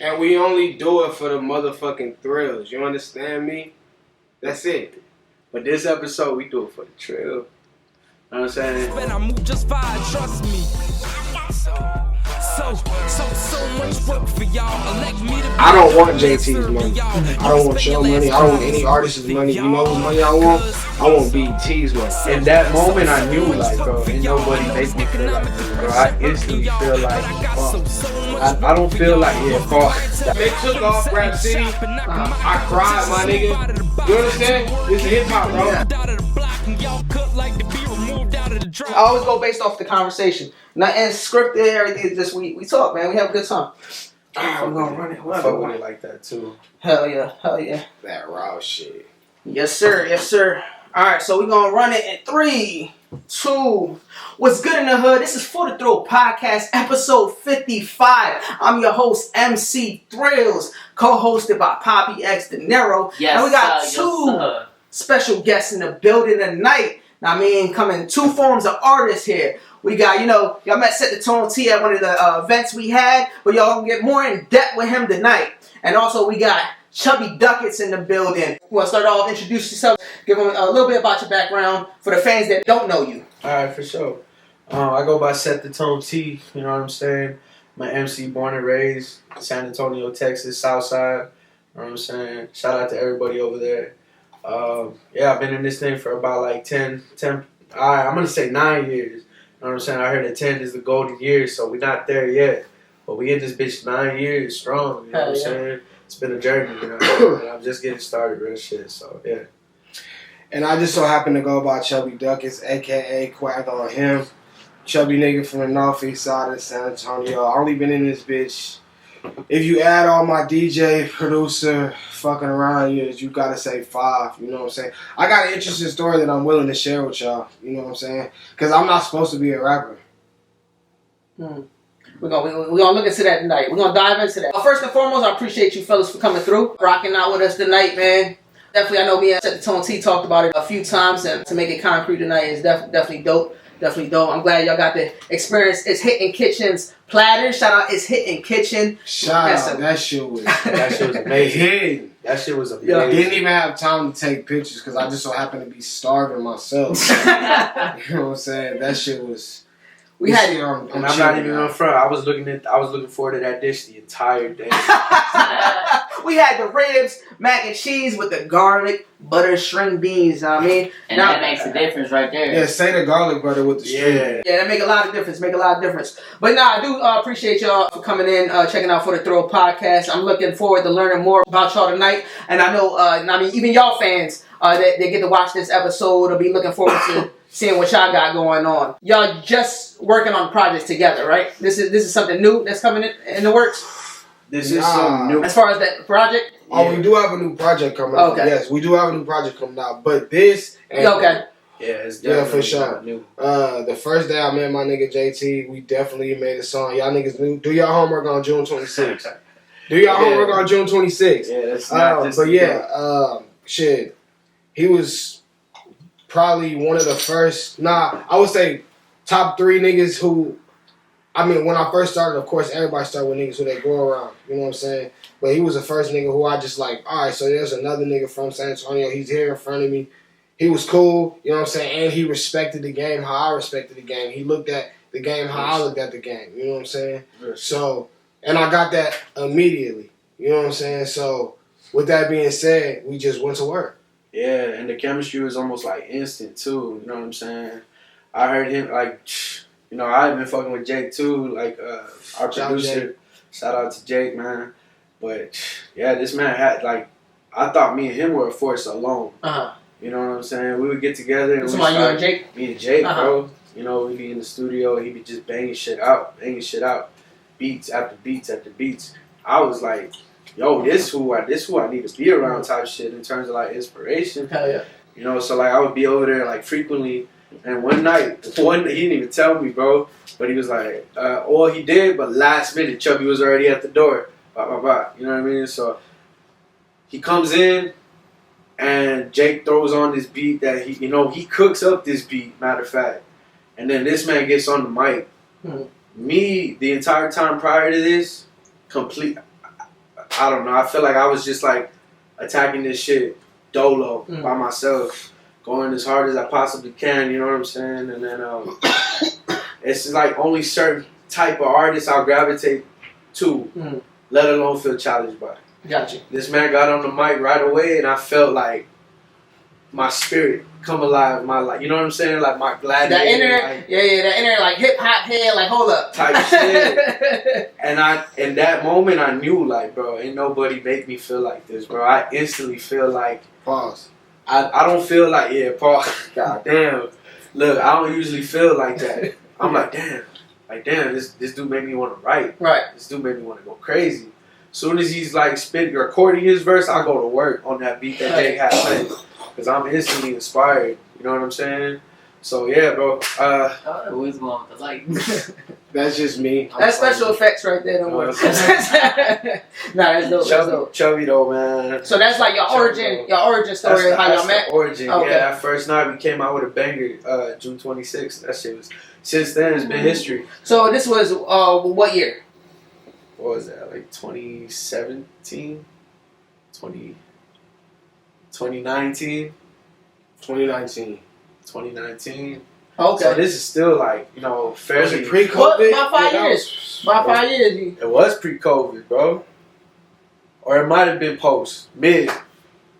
And we only do it for the motherfucking thrills. You understand me? That's it. But this episode, we do it for the Trill. You know what I'm saying? I move just fine, trust me. So much work for y'all. Elect me to I don't want JT's money. I don't want your money. I don't want any artist's money. You know whose money I want? I want BT's money. In that moment, I knew, like, bro, ain't nobody makes me feel like this, bro. I instantly feel like, fuck. I don't feel like, yeah, fuck. They took off Rap City. I cried, my nigga. You understand? This is hip hop, bro. I always go based off the conversation. Nothing scripted, everything is just we talk, man. We have a good time. I'm gonna run it. I fuck with it like that too. Hell yeah, hell yeah. That raw shit. Yes, sir, yes, sir. Alright, so we're gonna run it in 3, 2. What's good in the hood? This is For the Thrill Podcast, episode 55. I'm your host, MC Thrills, co-hosted by Poppy X De Niro. Yes, and we got two special guests in the building tonight. I mean, coming two forms of artists here. We got, y'all met SETTHETONE-T at one of the events we had, but y'all gonna get more in depth with him tonight. And also we got Chubby Duckets in the building. We'll start off, introduce yourself, give them a little bit about your background for the fans that don't know you. Alright, for sure. I go by SETTHETONE-T, you know what I'm saying? I'm an MC born and raised, San Antonio, Texas, Southside. You know what I'm saying? Shout out to everybody over there. Yeah, I've been in this thing for about like 10 I'm going to say 9 years. You know what I'm saying? I heard that 10 is the golden year, so we're not there yet. But we in this bitch 9 years strong, you know what I'm saying? It's been a journey, you know, and I'm just getting started, real shit, so yeah. And I just so happen to go by Chubby Duckets, a.k.a. Quack on him. Chubby nigga from the northeast side of San Antonio. I only been in this bitch. If you add all my DJ, producer, fucking around years, you gotta say 5, you know what I'm saying? I got an interesting story that I'm willing to share with y'all, you know what I'm saying? Because I'm not supposed to be a rapper. We're gonna look into that tonight. We're gonna dive into that. First and foremost, I appreciate you fellas for coming through, rocking out with us tonight, man. Definitely, I know me and SETTHETONE-T talked about it a few times, and to make it concrete tonight is definitely dope. Definitely dope. I'm glad y'all got the experience. It's Hitting Kitchen's platter. Shout out, It's Hitting Kitchen. Shout out. That shit was amazing. That shit was amazing. I didn't even have time to take pictures because I just so happened to be starving myself. You know what I'm saying? That shit was. I'm not even on front. I was looking forward to that dish the entire day. We had the ribs, mac and cheese with the garlic, butter, string beans. I mean, and that makes a difference right there. Yeah, say the garlic butter with the string. Yeah, that make a lot of difference. But I do appreciate y'all for coming in, checking out For the Thrill Podcast. I'm looking forward to learning more about y'all tonight. And I know, even y'all fans that get to watch this episode will be looking forward to seeing what y'all got going on. Y'all just working on projects together, right? This is something new that's coming in the works. This is something new. As far as that project? Oh, we do have a new project coming out. Okay. Yes, we do have a new project coming out. But this... Okay. Yeah, for sure. New. The first day I met my nigga JT, we definitely made a song. Y'all niggas do y'all homework on June 26th. Do y'all homework on June 26th. Yeah, that's not just... But yeah, shit. He was probably one of the first... I would say top 3 niggas who... I mean, when I first started, of course, everybody started with niggas who they go around. You know what I'm saying? But he was the first nigga who I just like, all right, so there's another nigga from San Antonio. He's here in front of me. He was cool, you know what I'm saying? And he respected the game how I respected the game. He looked at the game how I looked at the game. You know what I'm saying? So, and I got that immediately. You know what I'm saying? So, with that being said, we just went to work. Yeah, and the chemistry was almost like instant too. You know what I'm saying? I heard him like... You know, I've been fucking with Jake too, like our producer. Shout out to Jake, man. But yeah, this man had like, I thought me and him were a force alone. You know what I'm saying? We would get together and you and Jake? Me and Jake, bro. You know, we'd be in the studio and he'd be just banging shit out, beats after beats after beats. I was like, yo, this who I need to be around type shit in terms of like inspiration. Hell yeah. You know, so like I would be over there like frequently. And one night, he didn't even tell me, bro, but he was like, all he did, but last minute, Chubby was already at the door. You know what I mean? So he comes in, and Jake throws on this beat that he cooks up this beat, matter of fact. And then this man gets on the mic. Me, the entire time prior to this, I don't know. I feel like I was just like attacking this shit dolo by myself, going as hard as I possibly can. You know what I'm saying? And then it's like only certain type of artists I'll gravitate to, let alone feel challenged by. Gotcha. This man got on the mic right away, and I felt like my spirit come alive. My like, you know what I'm saying? Like my gladiator. That inner, like, that inner like hip hop head. Like, hold up. Type shit. And in that moment, I knew like, bro, ain't nobody make me feel like this, bro. I instantly feel like Pause. I don't feel like Paul. God damn. Look, I don't usually feel like that. I'm like damn, this dude made me want to write. Right. This dude made me want to go crazy. Soon as he's like recording his verse, I go to work on that beat that Jake had played. Because I'm instantly inspired. You know what I'm saying? So yeah, bro. Who's going with the light? That's just me. That's special effects right there. Don't worry. Nah, that's dope. That's dope. Chubby though, man. So that's like your origin story of how y'all met. Origin. Okay. Yeah, that first night we came out with a banger, June 26th. That shit was. Since then, it's been history. So this was what year? What was that? Like 2017, 2019. 2019. Okay. So this is still like, fairly pre-COVID. About 5 years. About 5 years. It was pre-COVID, bro. Or it might have been post, midway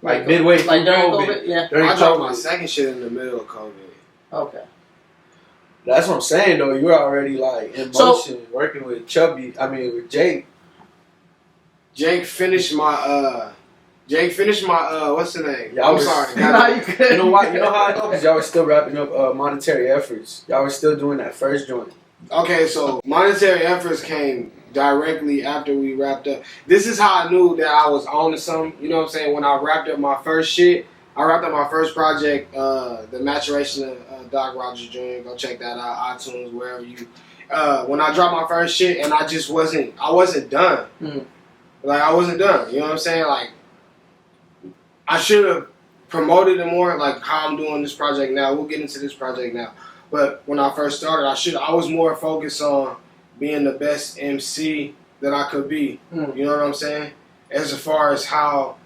like during COVID. COVID. Yeah. During I dropped my COVID. second shit in the middle of COVID. Okay. That's what I'm saying though. You're already like in motion, working with Chubby. I mean with Jake. Jake finished my what's the name? Y'all I'm was- sorry. Nah, you good. You know why? You know how I know? Because y'all were still wrapping up monetary efforts. Y'all were still doing that first joint. Okay, so monetary efforts came directly after we wrapped up. This is how I knew that I was on to something. You know what I'm saying? When I wrapped up my first shit, I wrapped up my first project, the maturation of Doc Rogers Jr. Go check that out, iTunes, wherever you. When I dropped my first shit, and I wasn't done. Like I wasn't done. You know what I'm saying? Like I should have promoted it more. Like how I'm doing this project now. We'll get into this project now. But when I first started, I was more focused on being the best MC that I could be. You know what I'm saying? As far as how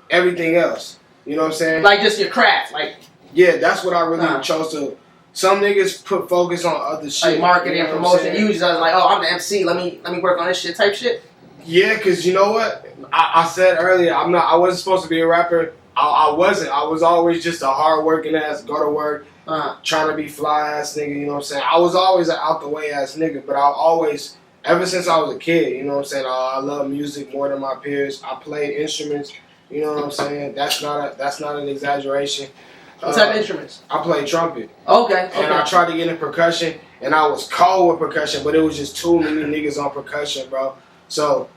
everything else. You know what I'm saying? Like just your craft, like yeah, that's what I really chose to. Some niggas put focus on other shit, like marketing, you know what I'm promotion. saying? You just like, oh, I'm the MC. Let me work on this shit type shit. Yeah, cause you know what? I said earlier, I wasn't supposed to be a rapper. I wasn't. I was always just a hard working ass, go to work, trying to be fly ass nigga. You know what I'm saying? I was always an out the way ass nigga, but I always, ever since I was a kid, you know what I'm saying? I love music more than my peers. I played instruments. You know what I'm saying? That's not an exaggeration. What type of instruments? I played trumpet. Okay. And I tried to get in percussion, and I was cold with percussion, but it was just too many niggas on percussion, bro. So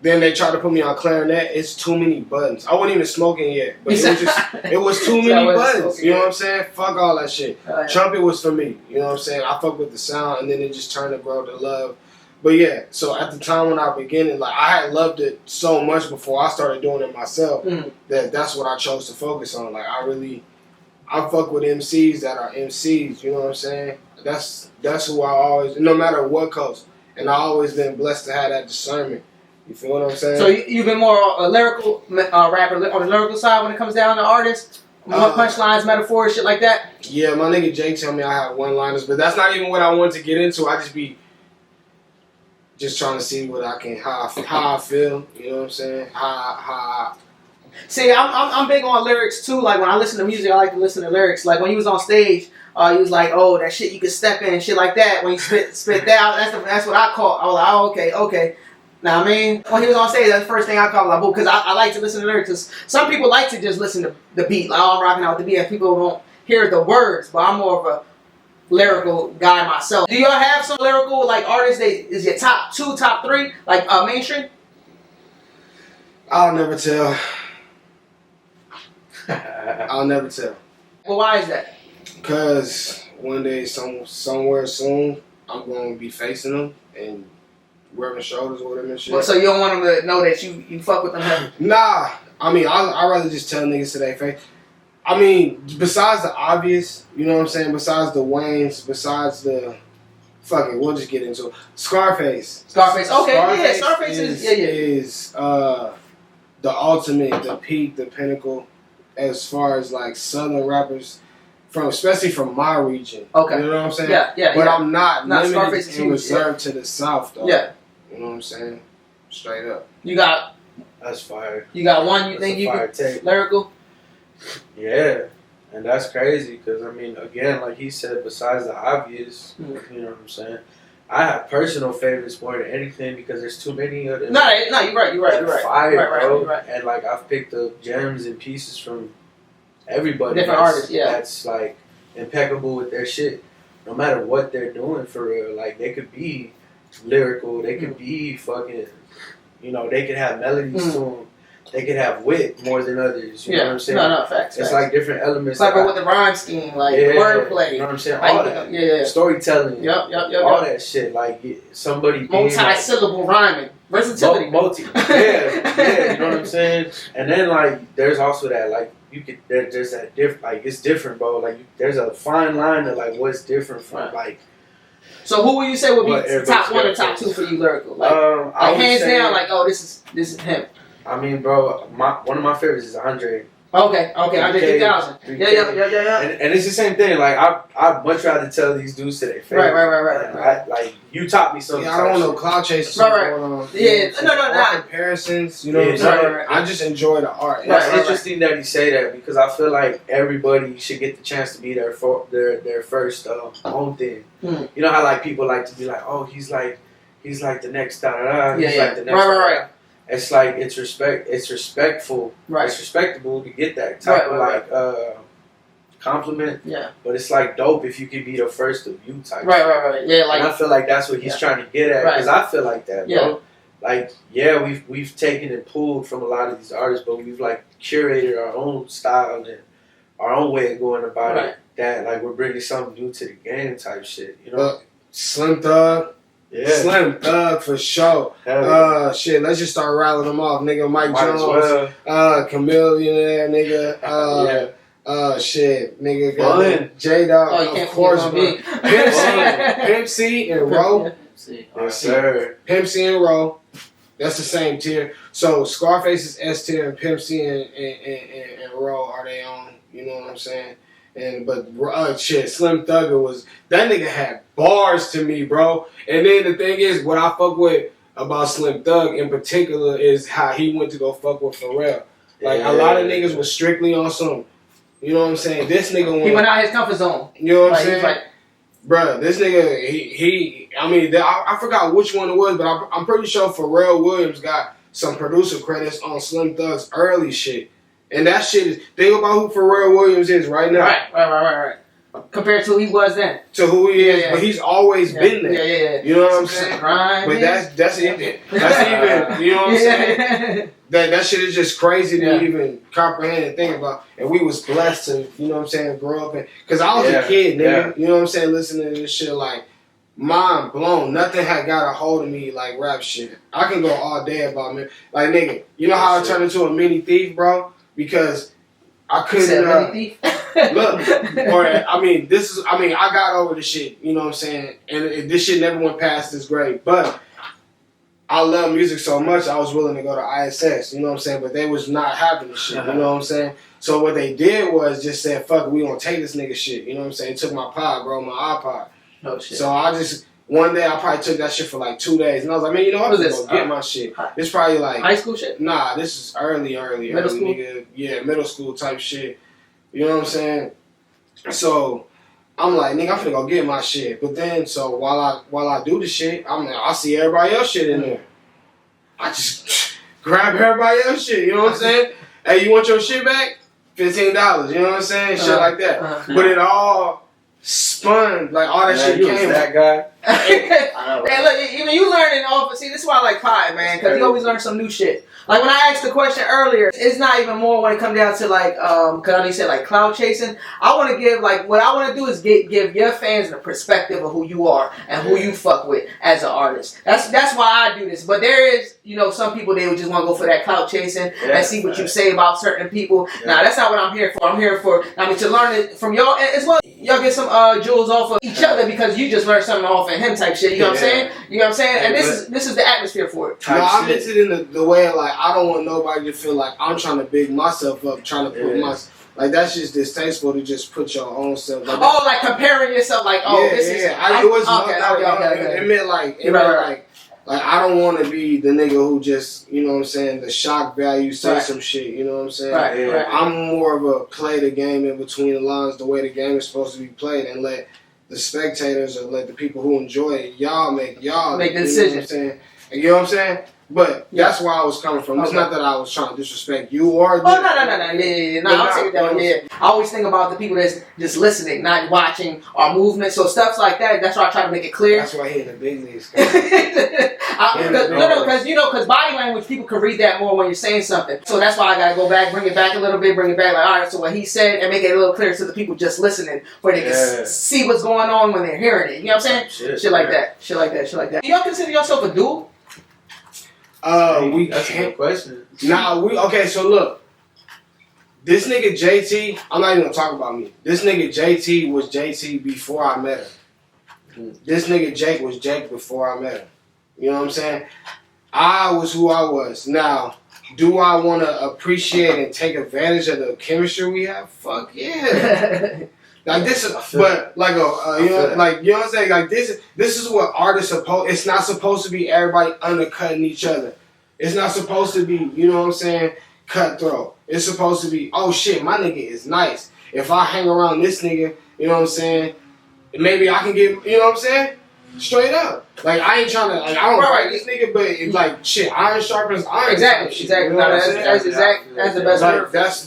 then they tried to put me on clarinet. It's too many buttons. I wasn't even smoking yet, but it was too many buttons. You know what I'm saying? Fuck all that shit. Yeah. Trumpet was for me. You know what I'm saying? I fuck with the sound, and then it just turned to grow to love. But yeah, so at the time when I began it, like I had loved it so much before I started doing it myself that's what I chose to focus on. Like I fuck with MCs that are MCs. You know what I'm saying? That's who I always, no matter what coast, and I always been blessed to have that discernment. You feel what I'm saying? So you've been more a lyrical rapper on the lyrical side when it comes down to artists, more punchlines, metaphors, shit like that. Yeah, my nigga Jake tell me I have one-liners, but that's not even what I want to get into. I just be trying to see what I can, how I feel. You know what I'm saying? How See, I'm big on lyrics too. Like when I listen to music, I like to listen to lyrics. Like when he was on stage, he was like, "Oh, that shit you can step in and shit like that." When he spit that, that's what I caught. I was like, "Oh, okay." Now I mean, when he was on stage, that's the first thing I caught. Like, because I like to listen to lyrics. 'Cause some people like to just listen to the beat. Like, oh, I'm rocking out with the beat, and people don't hear the words. But I'm more of a lyrical guy myself. Do y'all have some lyrical like artists that is your top 2, top 3, like mainstream? I'll never tell. I'll never tell. Well, why is that? Because one day, somewhere soon, I'm going to be facing them and rubbing shoulders with them and shit. Well, so you don't want them to know that you fuck with them? Nah. I mean, I'd rather just tell niggas to their face. I mean, besides the obvious, you know what I'm saying? Besides the Waynes, besides the fuck it, we'll just get into it. Scarface. Scarface. Okay, yeah, Scarface is the ultimate, the peak, the pinnacle, as far as like Southern rappers, especially from my region. Okay. You know what I'm saying? Yeah. But I'm not limited Scarface and reserved to the South though. Yeah. You know what I'm saying? Straight up. You got fire. You got one you That's think a you fire could take. lyrical? Yeah. And that's crazy because, I mean, again, like he said, besides the obvious, you know what I'm saying? I have personal favorites more than anything because there's too many of them. No, you're right. Fire, bro. You're right. And, like, I've picked up gems and pieces from everybody. Different artists, yeah. That's, like, impeccable with their shit. No matter what they're doing, for real. Like, they could be lyrical. They could be fucking, you know, they could have melodies to them. They could have wit more than others. You know what I'm saying? No, facts. It's like different elements. Clever with the rhyme scheme, like wordplay. You know what I'm saying? Like, All that. Yeah. Storytelling. Yep. All that shit. Like somebody being multi-syllable rhyming. Versatility. You know what I'm saying? And then like there's also that like you could there's that different, like it's different, bro. Like there's a fine line of like what's different from like. So who would you say would be top one or top two for you lyrical? Like hands down, like this is him. I mean, bro, one of my favorites is Andre. Okay, Andre 3000. Yeah. And it's the same thing. Like I'd much rather tell these dudes to their face. Right. Like you taught me something. Yeah, I don't want no cloud chasers. Right. Yeah, no. Comparisons. You know what I'm saying? Right. I just enjoy the art. It's interesting that he say that because I feel like everybody should get the chance to be their first own thing. You know how like people like to be like, oh, he's like the next da da da. He's like the next. Right. It's like it's respectful. Right. It's respectable to get that type of like compliment. Yeah. But it's like dope if you could be the first of you type. Right. Yeah, like and I feel like that's what he's trying to get at because I feel like that, bro. Yeah. Like we've taken and pulled from a lot of these artists, but we've like curated our own style and our own way of going about it. That like we're bringing something new to the game type shit. You know. Slim Thug. Yeah. Slim Thug for sure. Shit, let's just start rattling them off, nigga. Mike Jones, Chameleon, nigga. Shit, nigga. J Dog, of course, bro. Pimp C and Roll. Yes, sir. Pimp C and Roll. That's the same tier. So Scarface is S tier, and Pimp C and Roll are they on. You know what I'm saying? But Slim Thugger was that nigga had bars to me, bro. And then the thing is, what I fuck with about Slim Thug in particular is how he went to go fuck with Pharrell. Like a lot of niggas was strictly on some, you know what I'm saying? This nigga he went out his comfort zone. You know what I'm saying? Bruh, this nigga, I forgot which one it was, but I'm pretty sure Pharrell Williams got some producer credits on Slim Thug's early shit. And that shit is, think about who Pharrell Williams is right now. Right. Compared to who he was then. To who he is, but he's always been there. Yeah. You know what I'm saying? But that's even, you know what I'm saying? That shit is just crazy to even comprehend and think about. And we was blessed to, you know what I'm saying, grow up in. Because I was a kid, nigga. You know what I'm saying? Listening to this shit like, mind blown. Nothing had got a hold of me like rap shit. I can go all day about me. Like, nigga, you know how I turned into a mini thief, bro? Because I couldn't look. I got over the shit. You know what I'm saying? And this shit never went past this grade. But I love music so much, I was willing to go to ISS. You know what I'm saying? But they was not having the shit. You know what I'm saying? So what they did was just said, "Fuck it, we gonna take this nigga shit." You know what I'm saying? Took my pod, bro, my iPod. Oh shit. So one day I probably took that shit for like 2 days, and I was like, man, you know what? I'm gonna go get my shit. It's probably like high school shit. Nah, this is early, middle school, nigga. Yeah, middle school type shit. You know what I'm saying? So I'm like, nigga, I'm finna go get my shit. But then, so while I do the shit, I see everybody else shit in there. I just grab everybody else shit. You know what I'm saying? Hey, you want your shit back? $15. You know what I'm saying? Shit like that. But it all spun, like all that shit came. That guy. Hey, look, even you learning off. See, this is why I like Kai, man, because you always learn some new shit. Like when I asked the question earlier, it's not even more when it comes down to like, because you said like cloud chasing. I want to give like what I want to do is give your fans the perspective of who you are and who you fuck with as an artist. That's why I do this. But there is, some people they would just want to go for that cloud chasing and see what you say about certain people. Nah, that's not what I'm here for. I'm here for to learn it from y'all as well. y'all get some jewels off of each other because you just learned something off of him type shit. You know what I'm saying? You know what I'm saying? And this is the atmosphere for it. No, I meant it in the way of like I don't want nobody to feel like I'm trying to big myself up, trying to put like that's just distasteful to just put your own self. Like like comparing yourself, like this is. It wasn't. Okay. It meant like like I don't want to be the nigga who just, you know what I'm saying, the shock value, say some shit, you know what I'm saying? Right. I'm more of a play the game in between the lines the way the game is supposed to be played and let the spectators or let the people who enjoy it, y'all make the decision. You know what I'm saying? But that's where I was coming from. It's not that I was trying to disrespect you or... No. Yeah. I always think about the people that's just listening, not watching our movements or stuff like that. That's why I try to make it clear. That's why he in the big leagues. Because body language, people can read that more when you're saying something. So that's why I got to go back, bring it back a little bit, like, all right, so what he said, and make it a little clearer to the people just listening, where they can see what's going on when they're hearing it. You know what I'm saying? Shit like that. Do y'all consider yourself a dude? That's a good question. Okay, so look. This nigga JT, I'm not even gonna talk about me. This nigga JT was JT before I met him. This nigga Jake was Jake before I met him. You know what I'm saying? I was who I was. Now, do I want to appreciate and take advantage of the chemistry we have? Fuck yeah. Like this is, but like you know what I'm saying? Like this is what artists supposed. It's not supposed to be everybody undercutting each other. It's not supposed to be, you know what I'm saying, cutthroat. It's supposed to be, oh shit, my nigga is nice. If I hang around this nigga, you know what I'm saying, maybe I can get, you know what I'm saying, straight up. Like I ain't trying to, like I don't fight this nigga, but it's like shit, iron sharpens iron. Exactly. You know that's the best word. That's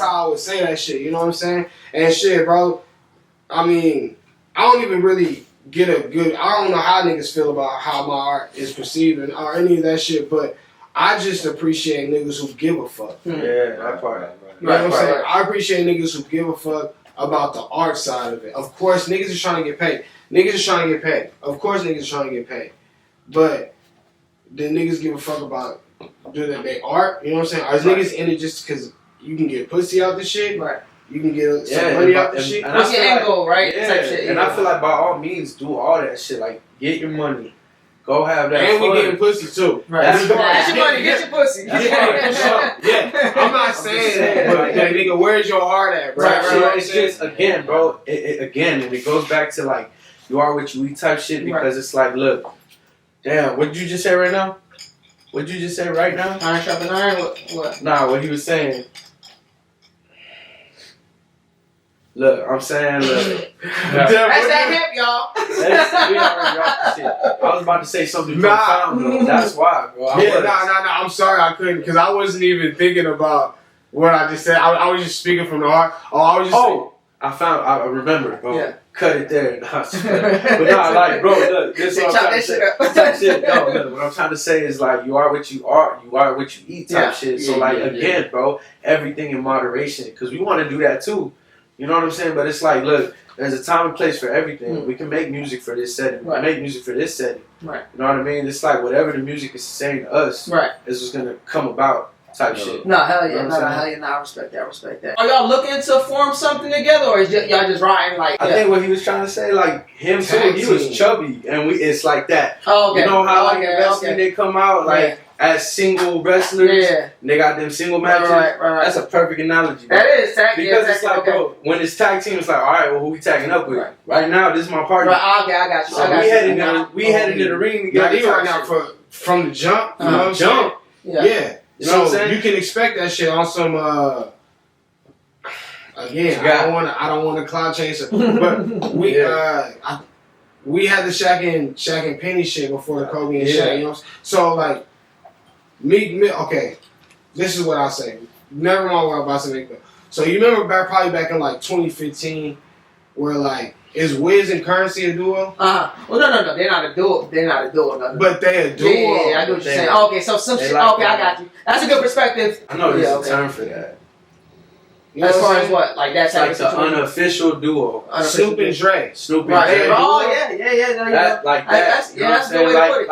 how I would say that shit. You know what I'm saying? And shit, bro. I mean, I don't even really get a good. I don't know how niggas feel about how my art is perceived or any of that shit, but I just appreciate niggas who give a fuck. Yeah, that part. You know what I'm saying? I appreciate niggas who give a fuck about the art side of it. Of course, niggas is trying to get paid. Of course, niggas are trying to get paid. But then niggas give a fuck about they art. You know what I'm saying? Are niggas in it just because you can get pussy out the shit? Right. You can get some money out the shit. What's your end goal, right? Yeah, type shit. And I feel like by all means, do all that shit. Like, get your money. Go have that and fun. we getting pussy too. Right. Get your money, get your pussy. Yeah, I'm not saying that, but like, nigga, where's your heart at, bro? Right. It's just, again, bro, and it goes back to, like, you are what you eat type shit because it's like, look, damn, what did you just say right now? What did you just say right now? Iron sharpen iron? What? Nah, what he was saying. Look, I'm saying, look. That's that hip, y'all. We already off the shit. I was about to say something profound, though. That's why, bro. I'm sorry I couldn't, because I wasn't even thinking about what I just said. I was just speaking from the heart. I was just saying. I remember, bro. Yeah. Cut it there. But nah, like, bro, look, this is what I'm trying to say. No, what I'm trying to say is, like, you are what you are. You are what you eat type shit. So, again, bro, everything in moderation. Because we want to do that, too. You know what I'm saying? But it's like, look, there's a time and place for everything. We can make music for this setting. We can make music for this setting. Right. You know what I mean? It's like whatever the music is saying to us is just going to come about type shit. No, hell yeah. Hell yeah. No, I respect that. Are y'all looking to form something together, or is y'all just riding like... I think what he was trying to say, like, him too, he was chubby. And it's like that. Oh, okay. You know how, like, in wrestling, they come out, like... As single wrestlers, they got them single matches. Right. That's a perfect analogy. Bro. That is tag. Because it's like, bro, when it's tag team, it's like, all right, well, who we tagging up with? Right now, this is my partner. Right. Okay, I got you. So we heading to the ring together. Right now, from the jump, you know what I'm saying? Yeah. You know what I'm saying? You can expect that shit on some. Again, I don't want to cloud chaser, but we had the Shaq and Penny shit before the Kobe and Shaq. You know, so like. Okay, this is what I'll say. Never mind what I'm about to make. So you remember probably back in like 2015, where like is Wiz and Currency a duo? Well, no, they're not a duo. No. But they a duo. Yeah, I know what you're saying. Okay, so some shit. Okay, I got you. That's a good perspective. I know there's a term for that. You know as far as what? Like that's like the unofficial duo. Snoop and Dre. Right. Oh yeah. No, that's a good way to put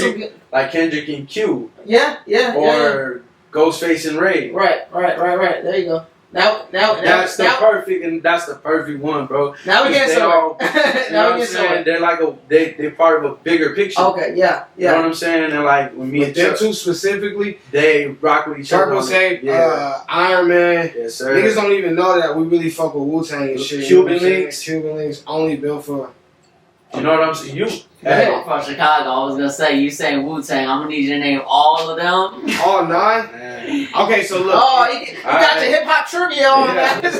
it. Like Kendrick and Q. Yeah. Or Ghostface and Ray. Right. There you go. That's the perfect one, bro. Now we get They somewhere. all, Now we get somewhere. They're like they're part of a bigger picture. Okay, yeah. You know what I'm saying? And like when me But and them Chuck, two specifically, they rock with each other. Purple on it. Sape, Yeah. Iron Man. Yes, sir. Niggas don't even know that we really fuck with Wu-Tang and shit. Cuban links. Cuban links only built for. You know what I'm saying? Hey, I'm from Chicago. I was gonna say, you saying Wu-Tang. I'm gonna need you to name all of them. All 9? Man. Okay, so look. Oh, you got your hip hop trivia on, Yeah. man.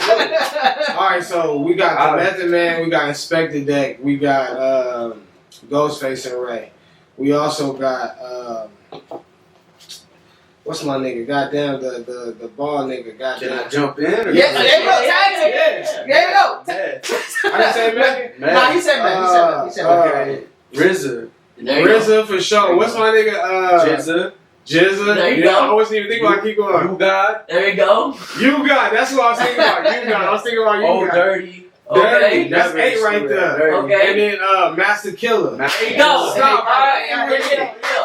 Alright, so we got the Method Man, we got Inspector Deck, we got Ghostface and Ray. We also got what's my nigga? Goddamn the ball nigga, Can I goddamn. jump in? Or Yeah, there you go, tag team. Yeah. There you go. Yeah. I didn't say Megan. Man. Nah, he said man. He said man. Okay. RZA. There you go. RZA for sure. What's my nigga? Jizza. There you Yeah, go. I wasn't even thinking about keep going. You God. There you go. You got. That's what I was thinking about. You got. I was thinking about you Oh, got. dirty. Okay. That's 8 right there. Dirty. Okay. And then Master Killer. There you go. Stop Alright, playing with me.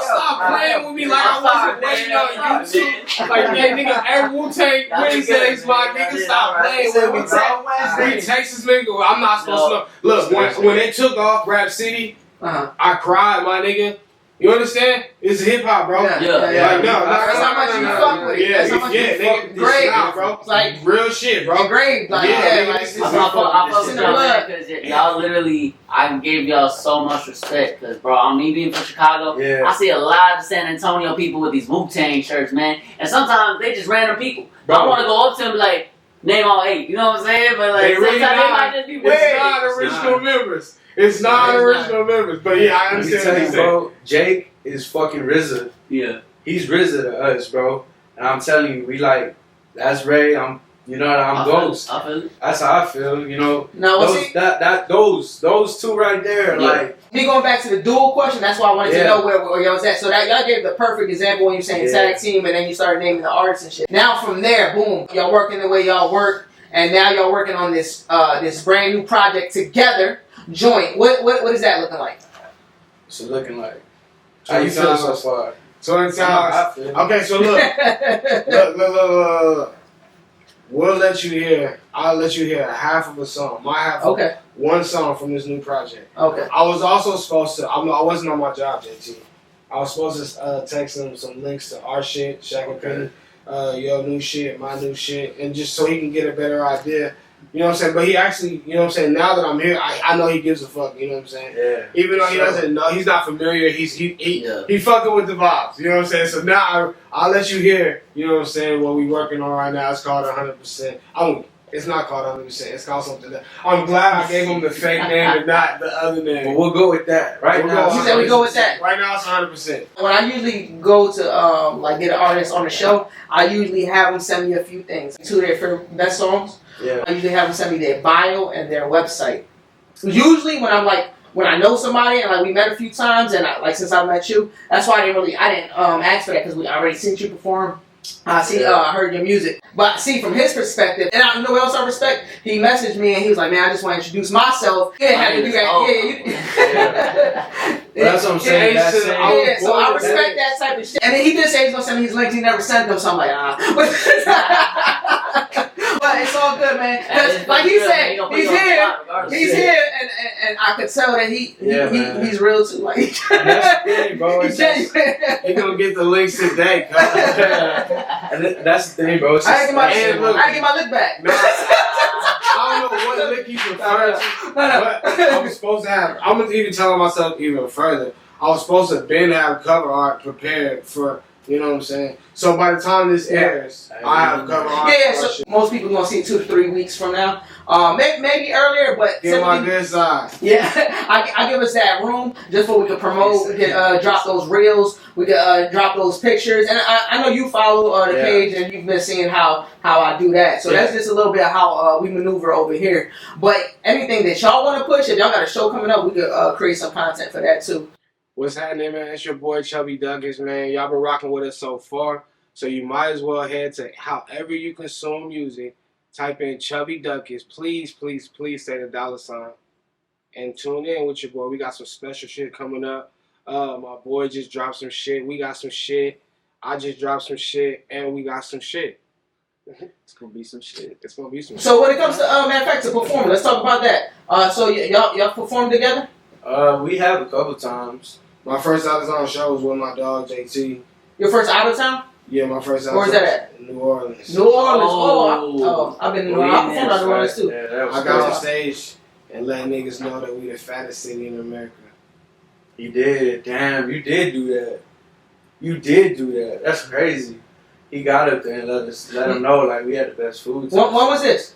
Stop playing with me like I wasn't waiting on YouTube. Like, yeah, nigga, every Wu-Tang Wednesdays, my nigga, stop playing with me, bro. We Texas nigga, I'm not supposed to know. Look, when they took off Rap City, I cried, my nigga. You understand? It's hip hop, bro. Yeah. Like, no, That's how much you fuck with it. Yeah, That's how much you fuck nigga. with Great. Nah, bro. Like, real shit, bro. engraved. Like, Yeah, yeah, nigga, like, this is- I fuck It's with in the y'all, blood. man, because y'all literally, I give y'all so much respect. Because, bro, me being from Chicago, Yeah. I see a lot of San Antonio people with these Wu-Tang shirts, man. And sometimes they just random people. Bro. I want to go up to them and be like, name all 8. You know what I'm saying? But, like, They really sometimes they not. might just be weird. It's not original members. It's not original members. But yeah, I Let me understand tell what you, you're saying. bro. Jake is fucking RZA. Yeah. He's RZA to us, bro. And I'm telling you, we like, that's Ray. I'm Ghost. I feel it. That's how I feel, you know. No, Those two right there, Yeah. like, me going back to the dual question, that's why I wanted to Yeah. know where y'all was at. So that y'all gave the perfect example when you're saying Yeah. tag team and then you started naming the artists and shit. Now from there, boom, y'all working the way y'all work, and now y'all working on this this brand new project together, joint. What is that looking like? it's looking like. How you feel so far? 20 That's how I times. feel. Okay, so look. We'll let you hear. I'll let you hear half of a song. My half. Okay. One song from this new project. Okay. I was also supposed to. I wasn't on my job, JT. I was supposed to text him some links to our shit, Shaq and Penny, your new shit, my new shit, and just so he can get a better idea. You know what I'm saying? But he actually, you know what I'm saying. Now that I'm here, I know he gives a fuck. You know what I'm saying? Yeah. Even though he doesn't know, he's not familiar. He fucking with the vibes. You know what I'm saying? So now I'll let you hear. You know what I'm saying? What we working on right now. It's called 100%. It's not called 100%. It's called something that. I'm glad I gave him the fake name and not the other name. But we'll go with that right now. You said we go with that. Right now it's 100%. When I usually go to like get an artist on the show, I usually have them send me a few things. 2 of their favorite best songs. Yeah. I usually have them send me their bio and their website. Usually when when I know somebody and like we met a few times and since I met you, that's why I didn't ask for that because we already seen you perform. I heard your music. But see, from his perspective, and you know what else I respect? He messaged me and he was like, man, I just want to introduce myself. He didn't have to do that. Well, that's what I'm saying. That's so I respect that type of shit. And then he did say he's going to send me his links. He never sent them, so I'm like, But it's all good, man. Because like he said, he's here, and I could tell that he's real too. Like, that's the thing, bro. He's genuine. He gonna get the links today. And that's the thing, bro. I didn't get my lick back. No, I don't know what lick he's referring to, but I was supposed to have. I'm even telling myself even further. I was supposed to have cover art prepared for. You know what I'm saying? So by the time this airs, I have cover art. Yeah, so most people gonna see it 2 to 3 weeks from now. Maybe earlier, but get my good side. Yeah, I give us that room just so we can promote. We can drop those reels. We can drop those pictures. And I know you follow the page and you've been seeing how I do that. So that's just a little bit of how we maneuver over here. But anything that y'all want to push, if y'all got a show coming up, we could create some content for that too. What's happening, man? It's your boy Chubby Ducket, man. Y'all been rocking with us so far, so you might as well head to however you consume music. Type in Chubby Duckets. Please, please, please say the $, and tune in with your boy. We got some special shit coming up. My boy just dropped some shit. We got some shit. I just dropped some shit, and we got some shit. It's gonna be some shit. It's gonna be some. So when it comes to matter of fact to performing, let's talk about that. So y'all performed together? We have a couple times. My first out of town show was with my dog JT. Your first out of town? Yeah, my first out of Where's town. that at? New Orleans. New Orleans. I've been. I performed out of New Orleans too. Yeah, that was I got on crazy. stage and let niggas know that we the fattest city in America. You did. Damn, you did do that. You did do that. That's crazy. He got up there and let him know like we had the best food. When was this?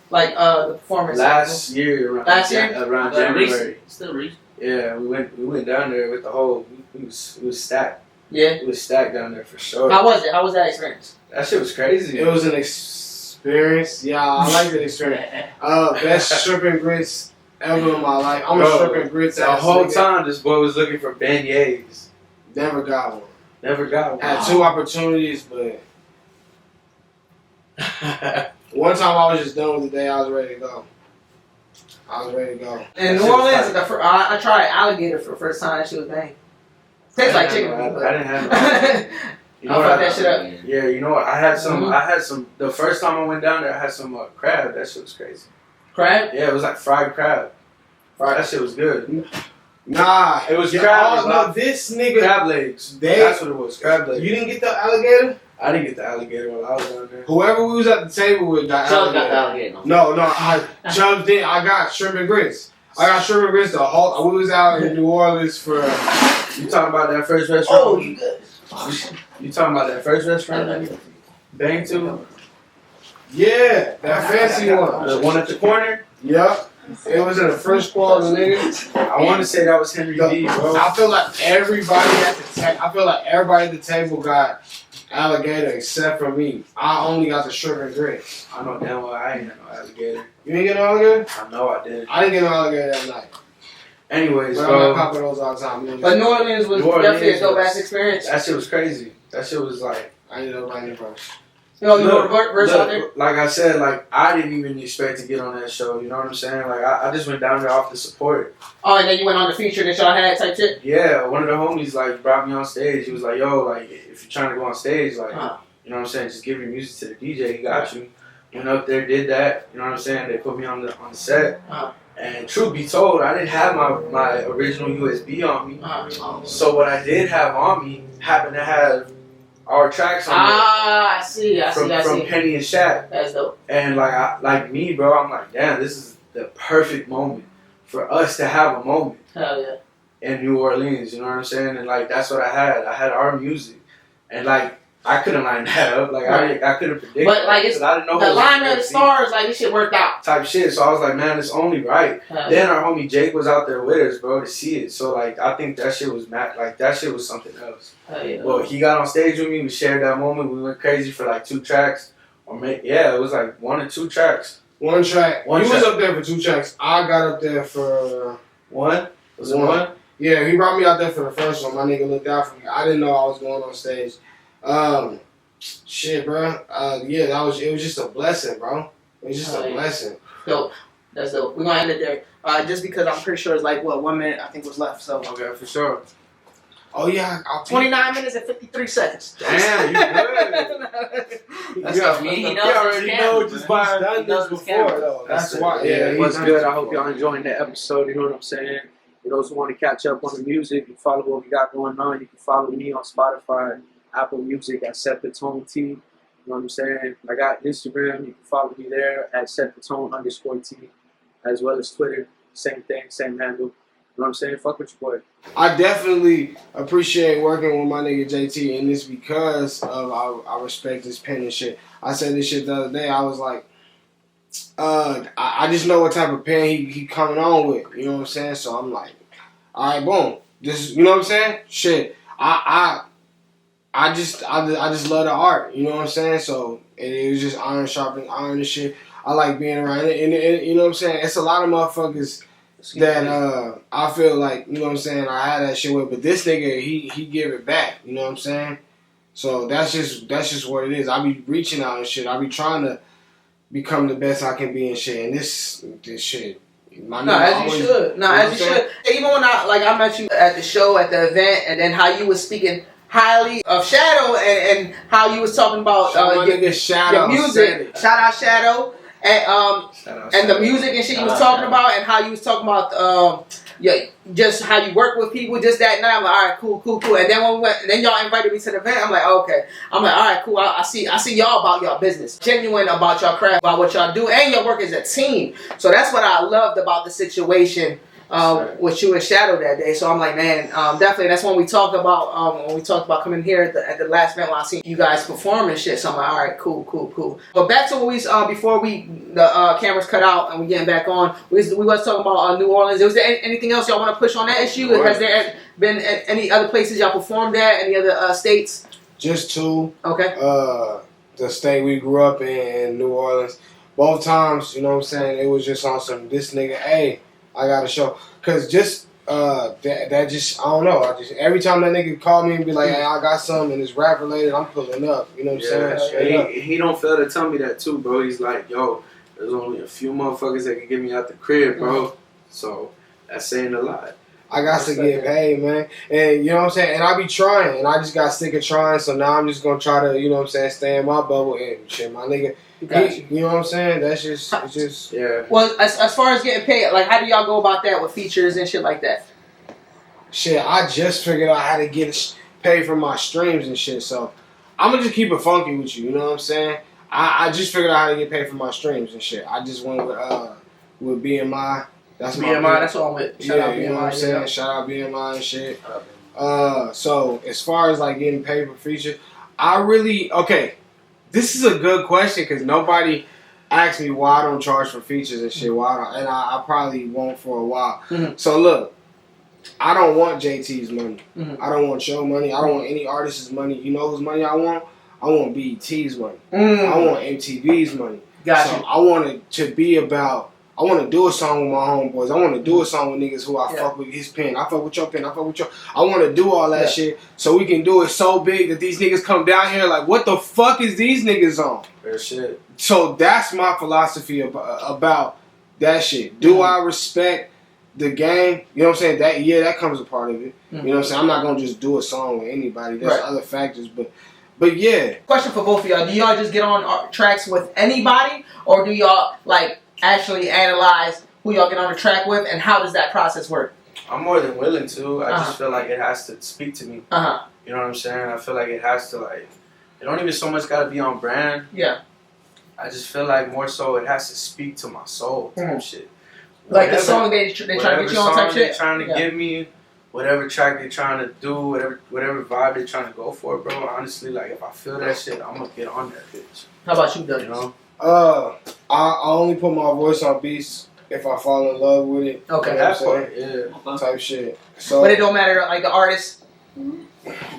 Like the performance? Last year around But January. recent. Still recent. Yeah, we went down there with the whole. We was stacked. Yeah. We was stacked down there for sure. How was it? How was that experience? That shit was crazy. It was an experience. Yeah, I like the experience. Best shrimp and grits ever in my life. I'm a shrimp and grits The ass whole nigga. time, this boy was looking for beignets. Never got one. Never got one. Had 2 opportunities, but one time I was just done with the day. I was ready to go. In New Orleans, I tried alligator for the first time. That shit was bang. Tastes like chicken. I but- didn't have no. You know I'll what fuck that shit up. Yeah, you know what? I had some. Mhm. I had some. The first time I went down there, I had some crab. That shit was crazy. Crab? Yeah, it was like fried crab. That shit was good. Nah, It was yeah, crab. oh, no, this nigga. Crab legs. They- That's what it was. Crab legs. You didn't get the alligator? I didn't get the alligator while I was down there. Whoever we was at the table with got Chubb got alligator. the alligator. No, Chubb did. I got shrimp and grits. I got shrimp and grits the whole. We was out in New Orleans for. You talking about that first restaurant? Oh, you good. You talking about that first restaurant that you banged to? Yeah, that fancy one. The one at the corner? Yep. It was in the first quarter, nigga. I want to say that was Henry B, bro. I feel like everybody at the table got alligator except for me. I only got the shrimp and grits. I know damn well I ain't had no alligator. You didn't get no alligator? I know I did. I didn't get no alligator that night. Anyways, But I'm bro, not popping those all the time. You know, But New Orleans was New Orleans definitely a dope was- ass experience. that shit was crazy. That shit was like, I ended up writing first. You know the verse out there? look, like I said, like I didn't even expect to get on that show. You know what I'm saying? Like I just went down there off the support. Oh, and then you went on the feature that y'all had type shit? Yeah, one of the homies like brought me on stage. He was like, "Yo, like if you're trying to go on stage, like you know what I'm saying, just give your music to the DJ. He got you." Went up there, did that. You know what I'm saying? They put me on the set. And truth be told, I didn't have my original USB on me. So what I did have on me happened to have our tracks on I see. from Penny and Shaq. That's dope. And like me, bro, I'm like, damn, this is the perfect moment for us to have a moment Hell yeah. in New Orleans. You know what I'm saying? And like that's what I had. I had our music, and like I couldn't line that up. Like I couldn't predict. But like that, it's 'cause I didn't know the who was line gonna of the be stars, like this shit worked out. type shit. So I was like, man, it's only right. Hell Then our homie Jake was out there with us, bro, to see it. So like I think that shit was like that shit was something else. Hell yeah. Well, he got on stage with me. We shared that moment. We went crazy for like 2 tracks, it was like 1 or 2 tracks. One track. One He track. was up there for 2 tracks. I got up there for 1? Was it One. 1? Yeah, he brought me out there for the first one. My nigga looked out for me. I didn't know I was going on stage. Shit, bro. Yeah, it was just a blessing, bro. It was just a blessing. Dope. That's dope. We're gonna end it there. Just because I'm pretty sure it's like 1 minute I think was left. So Okay, for sure. Oh yeah, I'll 29 minutes and 53 seconds. Damn, you good. That's Yeah, dope. He you knows already his know camera, just man. by done He knows this his before camera. though. That's it. why. Yeah, he's what's done good? this I hope before. y'all enjoying the episode. You know what I'm saying? For those who want to catch up on the music and follow what we got going on, you can follow me on Spotify, Apple Music at SETTHETONE-T. You know what I'm saying? I got Instagram. You can follow me there at SETTHETONE_T, as well as Twitter. Same thing, same handle. You know what I'm saying? Fuck with your boy. I definitely appreciate working with my nigga JT, and it's because of I respect his pen and shit. I said this shit the other day. I was like, I just know what type of pen he coming on with. You know what I'm saying? So I'm like, all right, boom. This, you know what I'm saying? Shit, I just love the art. You know what I'm saying? So it was just iron sharpening iron and shit. I like being around it, and you know what I'm saying? It's a lot of motherfuckers that I feel like, you know what I'm saying, I had that shit with, but this nigga, he give it back, you know what I'm saying? So that's just what it is. I be reaching out and shit. I be trying to become the best I can be and shit. And this shit, my No, nigga as always- you should. No, you know as you should. Even when I met you at the show, at the event, and then how you was speaking highly of Shadow and how you was talking about my nigga Shadow. your music. Shout out Shadow and and the music and shit you was talking about and how you was talking about just how you work with people, just that night. I'm like, all right, cool. And then when we went, then y'all invited me to the event. I'm like, okay. I'm like, all right, cool. I see y'all about y'all business, genuine about y'all craft, about what y'all do, and your work as a team. So that's what I loved about the situation with you and Shadow that day. So I'm like, man, definitely. That's when we talked about coming here at the last event when I seen you guys perform and shit. So I'm like, all right, cool. But back to what we before the cameras cut out and we getting back on. We was talking about New Orleans. Was there anything else y'all want to push on that issue? Has there been any other places y'all performed at? Any other states? Just 2. Okay. The state we grew up in New Orleans. Both times, you know what I'm saying, it was just on some, this nigga, hey, I got a show. Cause just that just, I don't know. Every time that nigga call me and be like, hey, I got something and it's rap related, I'm pulling up. You know what I'm saying? He don't fail to tell me that too, bro. He's like, yo, there's only a few motherfuckers that can get me out the crib, bro. So that's saying a lot. I got to get paid, man. And you know what I'm saying? And I be trying. And I just got sick of trying. So now I'm just going to try to, you know what I'm saying, stay in my bubble and shit, my nigga. You know what I'm saying? That's just, it's just. Yeah. Well, as far as getting paid, like, how do y'all go about that with features and shit like that? Shit, I just figured out how to get paid for my streams and shit. So I'm going to just keep it funky with you. You know what I'm saying? I just figured out how to get paid for my streams and shit. I just went with BMI. That's BMI, that's all I'm with. Shout out BMI, you know what I'm saying? Shout out BMI and shit. So as far as like getting paid for features, this is a good question because nobody asked me why I don't charge for features and shit. I probably won't for a while. Mm-hmm. So look, I don't want JT's money. Mm-hmm. I don't want your money. I don't want any artist's money. You know whose money I want? I want BET's money. I want MTV's money. Gotcha. So I want it to be about. I want to do a song with my homeboys. I want to do a song with niggas who I fuck with his pen. I fuck with your pen. I fuck with your. I want to do all that shit so we can do it so big that these niggas come down here like, what the fuck is these niggas on? Fair shit. So that's my philosophy about that shit. Do I respect the game? You know what I'm saying? That comes a part of it. You know what I'm saying? I'm not gonna just do a song with anybody. There's other factors, but yeah. Question for both of y'all: do y'all just get on tracks with anybody, or do y'all like actually analyze who y'all get on the track with, and how does that process work? I'm more than willing to. I just feel like it has to speak to me. You know what I'm saying? I feel like it has to, like, it don't even so much got to be on brand. Yeah. I just feel like more so it has to speak to my soul type shit. Like the song they trying to get you on type shit? They're trying to give me, whatever track they're trying to do, whatever vibe they're trying to go for, bro. Honestly, like, if I feel that shit, I'm going to get on that bitch. How about you, Ducket? You know? I only put my voice on beats if I fall in love with it. Okay, you know that part, type shit. So, but it don't matter, like the artist.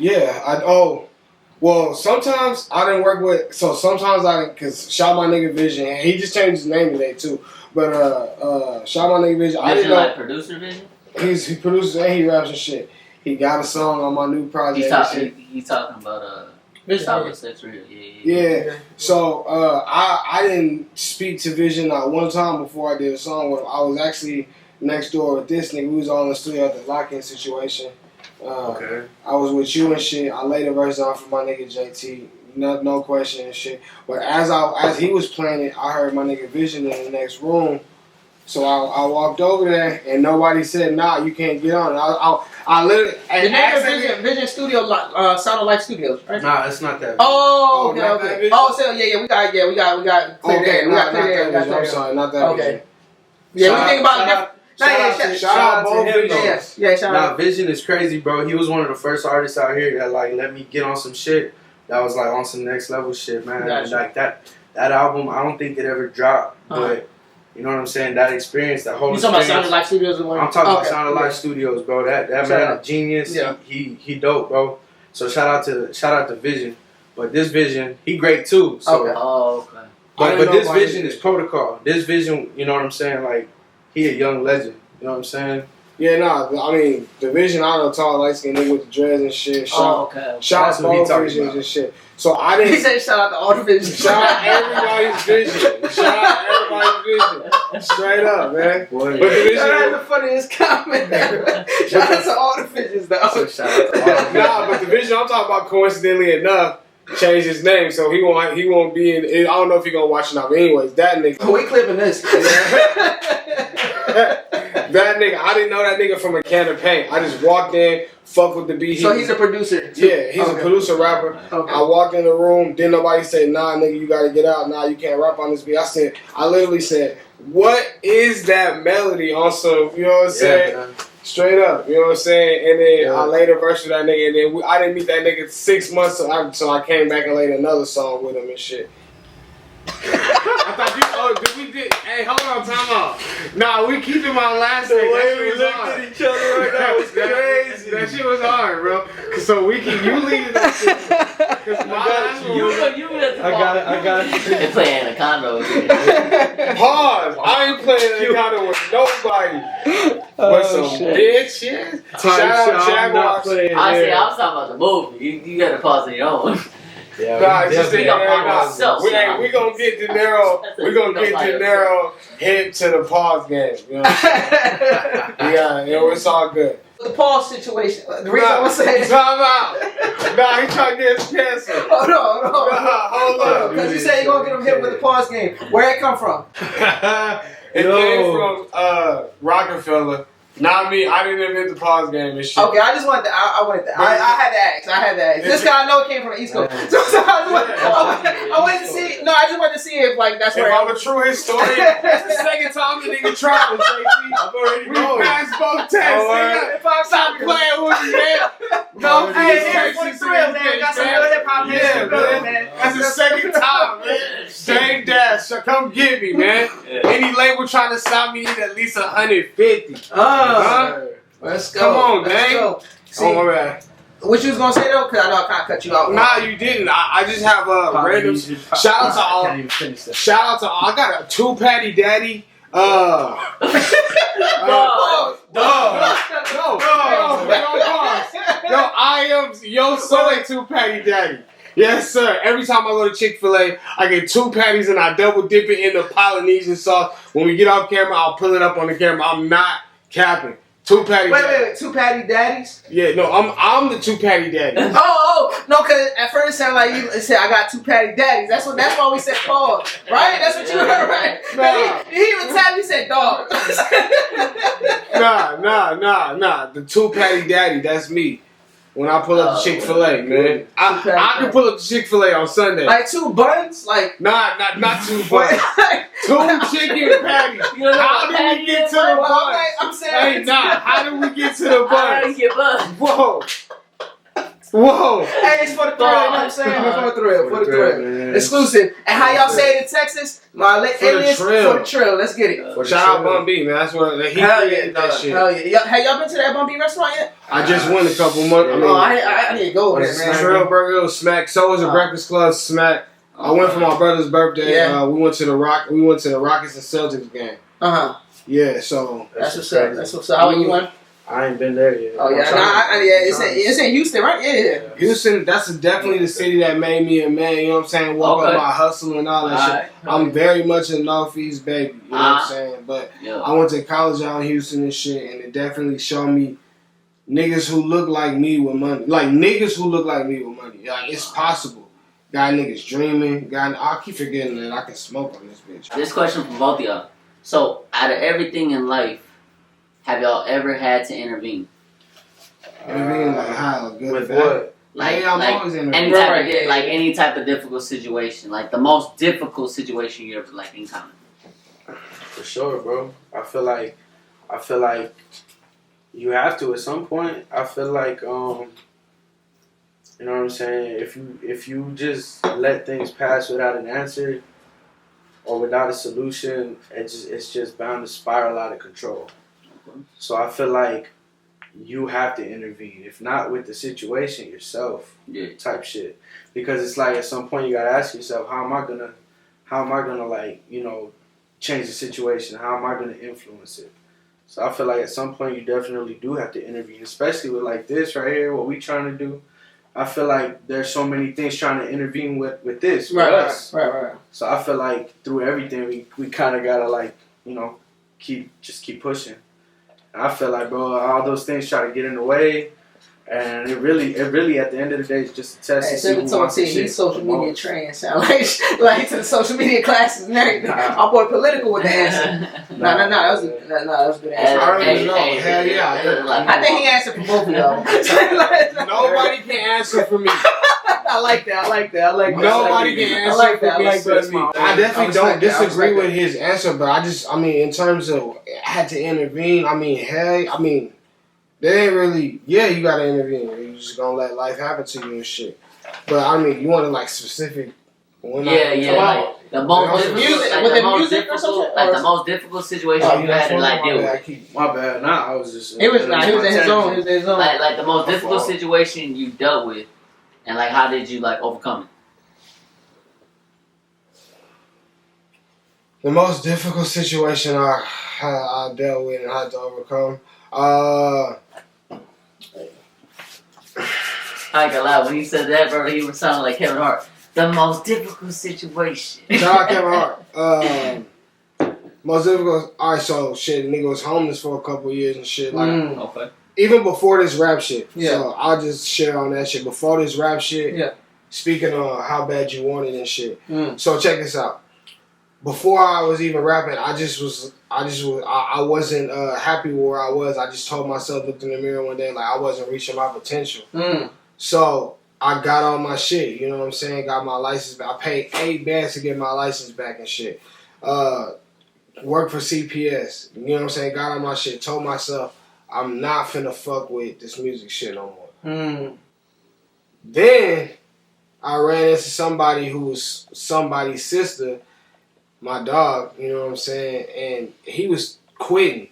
Yeah, well, sometimes I didn't work with. So sometimes cause shout my nigga Vision, and he just changed his name today too. But shout my nigga Vision. I didn't know. Like producer Vision. He produces and he raps and shit. He got a song on my new project. He's talking about Sex Real. Yeah. So I didn't speak to Vision not one time before I did a song with him. I was actually next door with this nigga. We was all in the studio at the lock-in situation. I was with you and shit. I laid a verse on for my nigga JT. No question and shit. But as he was playing it, I heard my nigga Vision in the next room. So I walked over there and nobody said, nah, you can't get on. I literally. The name of Vision Studio, Sound of Life Studios, right? Nah, it's not that. Oh, okay. Oh, so we got clear there. We got clear there. I'm sorry, not that. Okay. Yeah, we think about shout out both videos. Yeah, shout out. Vision is crazy, bro. He was one of the first artists out here that like let me get on some shit that was like on some next level shit, man. Gotcha. And like that album, I don't think it ever dropped, but you know what I'm saying? That experience, that whole. You talking about Sound of Life Studios? I'm talking about Sound of Life Studios, bro. That man, a genius. Yeah. He dope, bro. So shout out to Vision, but this Vision, he great too. So, okay. But this Vision is protocol. This Vision, you know what I'm saying? Like he a young legend. You know what I'm saying? Yeah, nah. I mean, the Vision, I know, tall, light skinned nigga with the dreads and shit. Okay. Shout That's out what he both talking Visions about. and shit. So I He didn't. said shout out to all the visions. Shout out everybody's Vision. Shout out everybody's Vision. Straight up, man. Boy, But the Vision. That's the funniest comment ever. Shout out to all the visions though. So shout out to all the Nah, but the Vision I'm talking about, coincidentally enough, changed his name, so he won't be in. I don't know if he gonna watch it now, but anyways, that nigga. We clipping this. That nigga, I didn't know that nigga from a can of paint. I just walked in, fuck with the beat. So he's a producer. Too. Yeah, he's a producer rapper. Okay. I walked in the room, didn't nobody say, nah, nigga, you gotta get out. Nah, you can't rap on this beat. I literally said, what is that melody on some, you know what I'm saying? Yeah, Straight up, you know what I'm saying? And then Yeah. I laid a verse with that nigga, and then I didn't meet that nigga 6 months, so I came back and laid another song with him and shit. I thought hey, hold on, time out. Nah, we keeping my last name. That shit was hard. each other right now was crazy. That shit was hard, bro. So we can, you lead that shit. Cause my last one was, I got it. They play Anaconda over here. pause. I ain't playing Anaconda with nobody. But some bitch, yeah. Shout out Jaguars. Honestly, I was talking about the movie. You got to pause on your own. Yeah, Nah, just definitely think got nah, myself, we gonna get De Niro hip to the pause game. You know what I'm saying? Yeah, it's all good. The pause situation. The reason I was saying. Time out. Nah, he trying to get us canceled. Hold on. Hold on. Because you say you're gonna get him hit with the pause game. Where it come from? It came from Rockefeller. Not me. I didn't invent the pause game and shit. Okay, I just wanted to. I had to ask. This guy I know it came from the East Coast. So I wanted to see. No, I just wanted to see if that's If where. I'm a true historian, that's the second time the nigga tried to say, we passed both tests, nigga. Stop playing with me, man. No, Hey, for the thrill, man. Got some real hip hop yeah, man. That's the second time, man. Dame Dash, come get me, man. Any label trying to sign me need at least 150. Let's go. Come on, Let's gang. go. See, Oh, my bad. what you was gonna say though? Cause I know I kind of cut you off. Nah, you didn't. I just have random. Shout out to all. I can't even finish that. Shout out to all. I got a 2 Patty Daddy. Yo, soy 2 Patty Daddy. Yes, sir. Every time I go to Chick-fil-A, I get 2 patties and I double dip it in the Polynesian sauce. When we get off camera, I'll pull it up on the camera. I'm not capping. 2 Patty Daddy. Wait, 2 Patty Daddies? Yeah, no, I'm the 2 Patty Daddy. No, cause at first it sounded like you said I got 2 Patty Daddies. That's why we said pause, right? That's what you heard, right? Nah. He even tapped. He said dog. Nah. The 2 Patty Daddy, that's me. When I pull up to Chick-fil-A, man. I can pull up to Chick-fil-A on Sunday. Like 2 buns, like Nah, not 2 buns. 2 chicken patties. How did we get to the buns? I'm saying. Hey, how did we get to the I buns? get buzzed. Whoa. Hey, it's for the thrill, you know what I'm saying? For the thrill, for the thrill. Man. Exclusive. And how y'all say it in Texas? My alias for the trill. Let's get it. Shout out Bun B, man. That's what he created that shit. Hell yeah. Have y'all been to that Bun B restaurant yet? I just went a couple months. I need to go over there, man. Trill Burger was smack. So was a Breakfast Club smack. I went for my brother's birthday. Yeah. We went to the Rockets and Celtics game. Yeah, so That's what's up. That's what's up. How are you on? I ain't been there yet. Oh yeah, it's in Houston, right? Yeah. Houston, that's definitely the city that made me a man. You know what I'm saying? Walk up my hustle and all that shit. I'm very much a Northeast baby. You know what I'm saying? But I went to college out in Houston and shit, and it definitely showed me niggas who look like me with money. Like niggas who look like me with money. Like it's possible. Got niggas dreaming. I keep forgetting that I can smoke on this bitch. This question for both of y'all. So, out of everything in life, have y'all ever had to intervene? Intervene like how good With bad. what? Like, I'm always intervening. any type of difficult situation, like the most difficult situation you ever encountered. For sure, bro. I feel like you have to at some point. I feel like you know what I'm saying. If you just let things pass without an answer or without a solution, it's just bound to spiral out of control. So I feel like you have to intervene. If not with the situation, yourself. Type shit. Because it's like at some point you gotta ask yourself, how am I gonna change the situation? How am I gonna influence it? So I feel like at some point you definitely do have to intervene, especially with like this right here, what we trying to do. I feel like there's so many things trying to intervene with this, with us. Right. So I feel like through everything we kind of gotta like, you know, keep pushing. And I feel like, bro, all those things try to get in the way, and it really at the end of the day is just a test to see who wants the shit. He's social media trained. Sound like to the social media classes and everything. Our boy political with the answer. No. That was a good answer. I don't even know. Hell yeah. I think he answered for both of y'all. Nobody can answer for me. I like that. Nobody can answer for me. I definitely don't disagree with his answer, but I mean, in terms of had to intervene, they ain't really. Yeah, you gotta intervene. You just gonna let life happen to you and shit. But I mean, you want to like specific. Like the most difficult situation you had to like deal with. My bad. Nah, I was just. He was in his own. Like the most difficult situation you dealt with, and like how did you like overcome it? The most difficult situation I dealt with and had to overcome. I ain't gonna lie, when he said that, bro, he was sounding like Kevin Hart. The most difficult situation. Shout out Kevin Hart. Most difficult. Alright, so shit, nigga was homeless for a couple of years and shit. Like, okay. Even before this rap shit. Yeah. So I'll just share on that shit. Before this rap shit. Yeah. Speaking of how bad you want it and shit. So check this out. Before I was even rapping, I wasn't happy where I was. I just told myself, looked in the mirror one day, like I wasn't reaching my potential. So I got all my shit, you know what I'm saying? Got my license back. I paid $8 to get my license back and shit. Worked for CPS, you know what I'm saying? Got all my shit. Told myself, I'm not finna fuck with this music shit no more. Then I ran into somebody who was somebody's sister, my dog, you know what I'm saying? And he was quitting.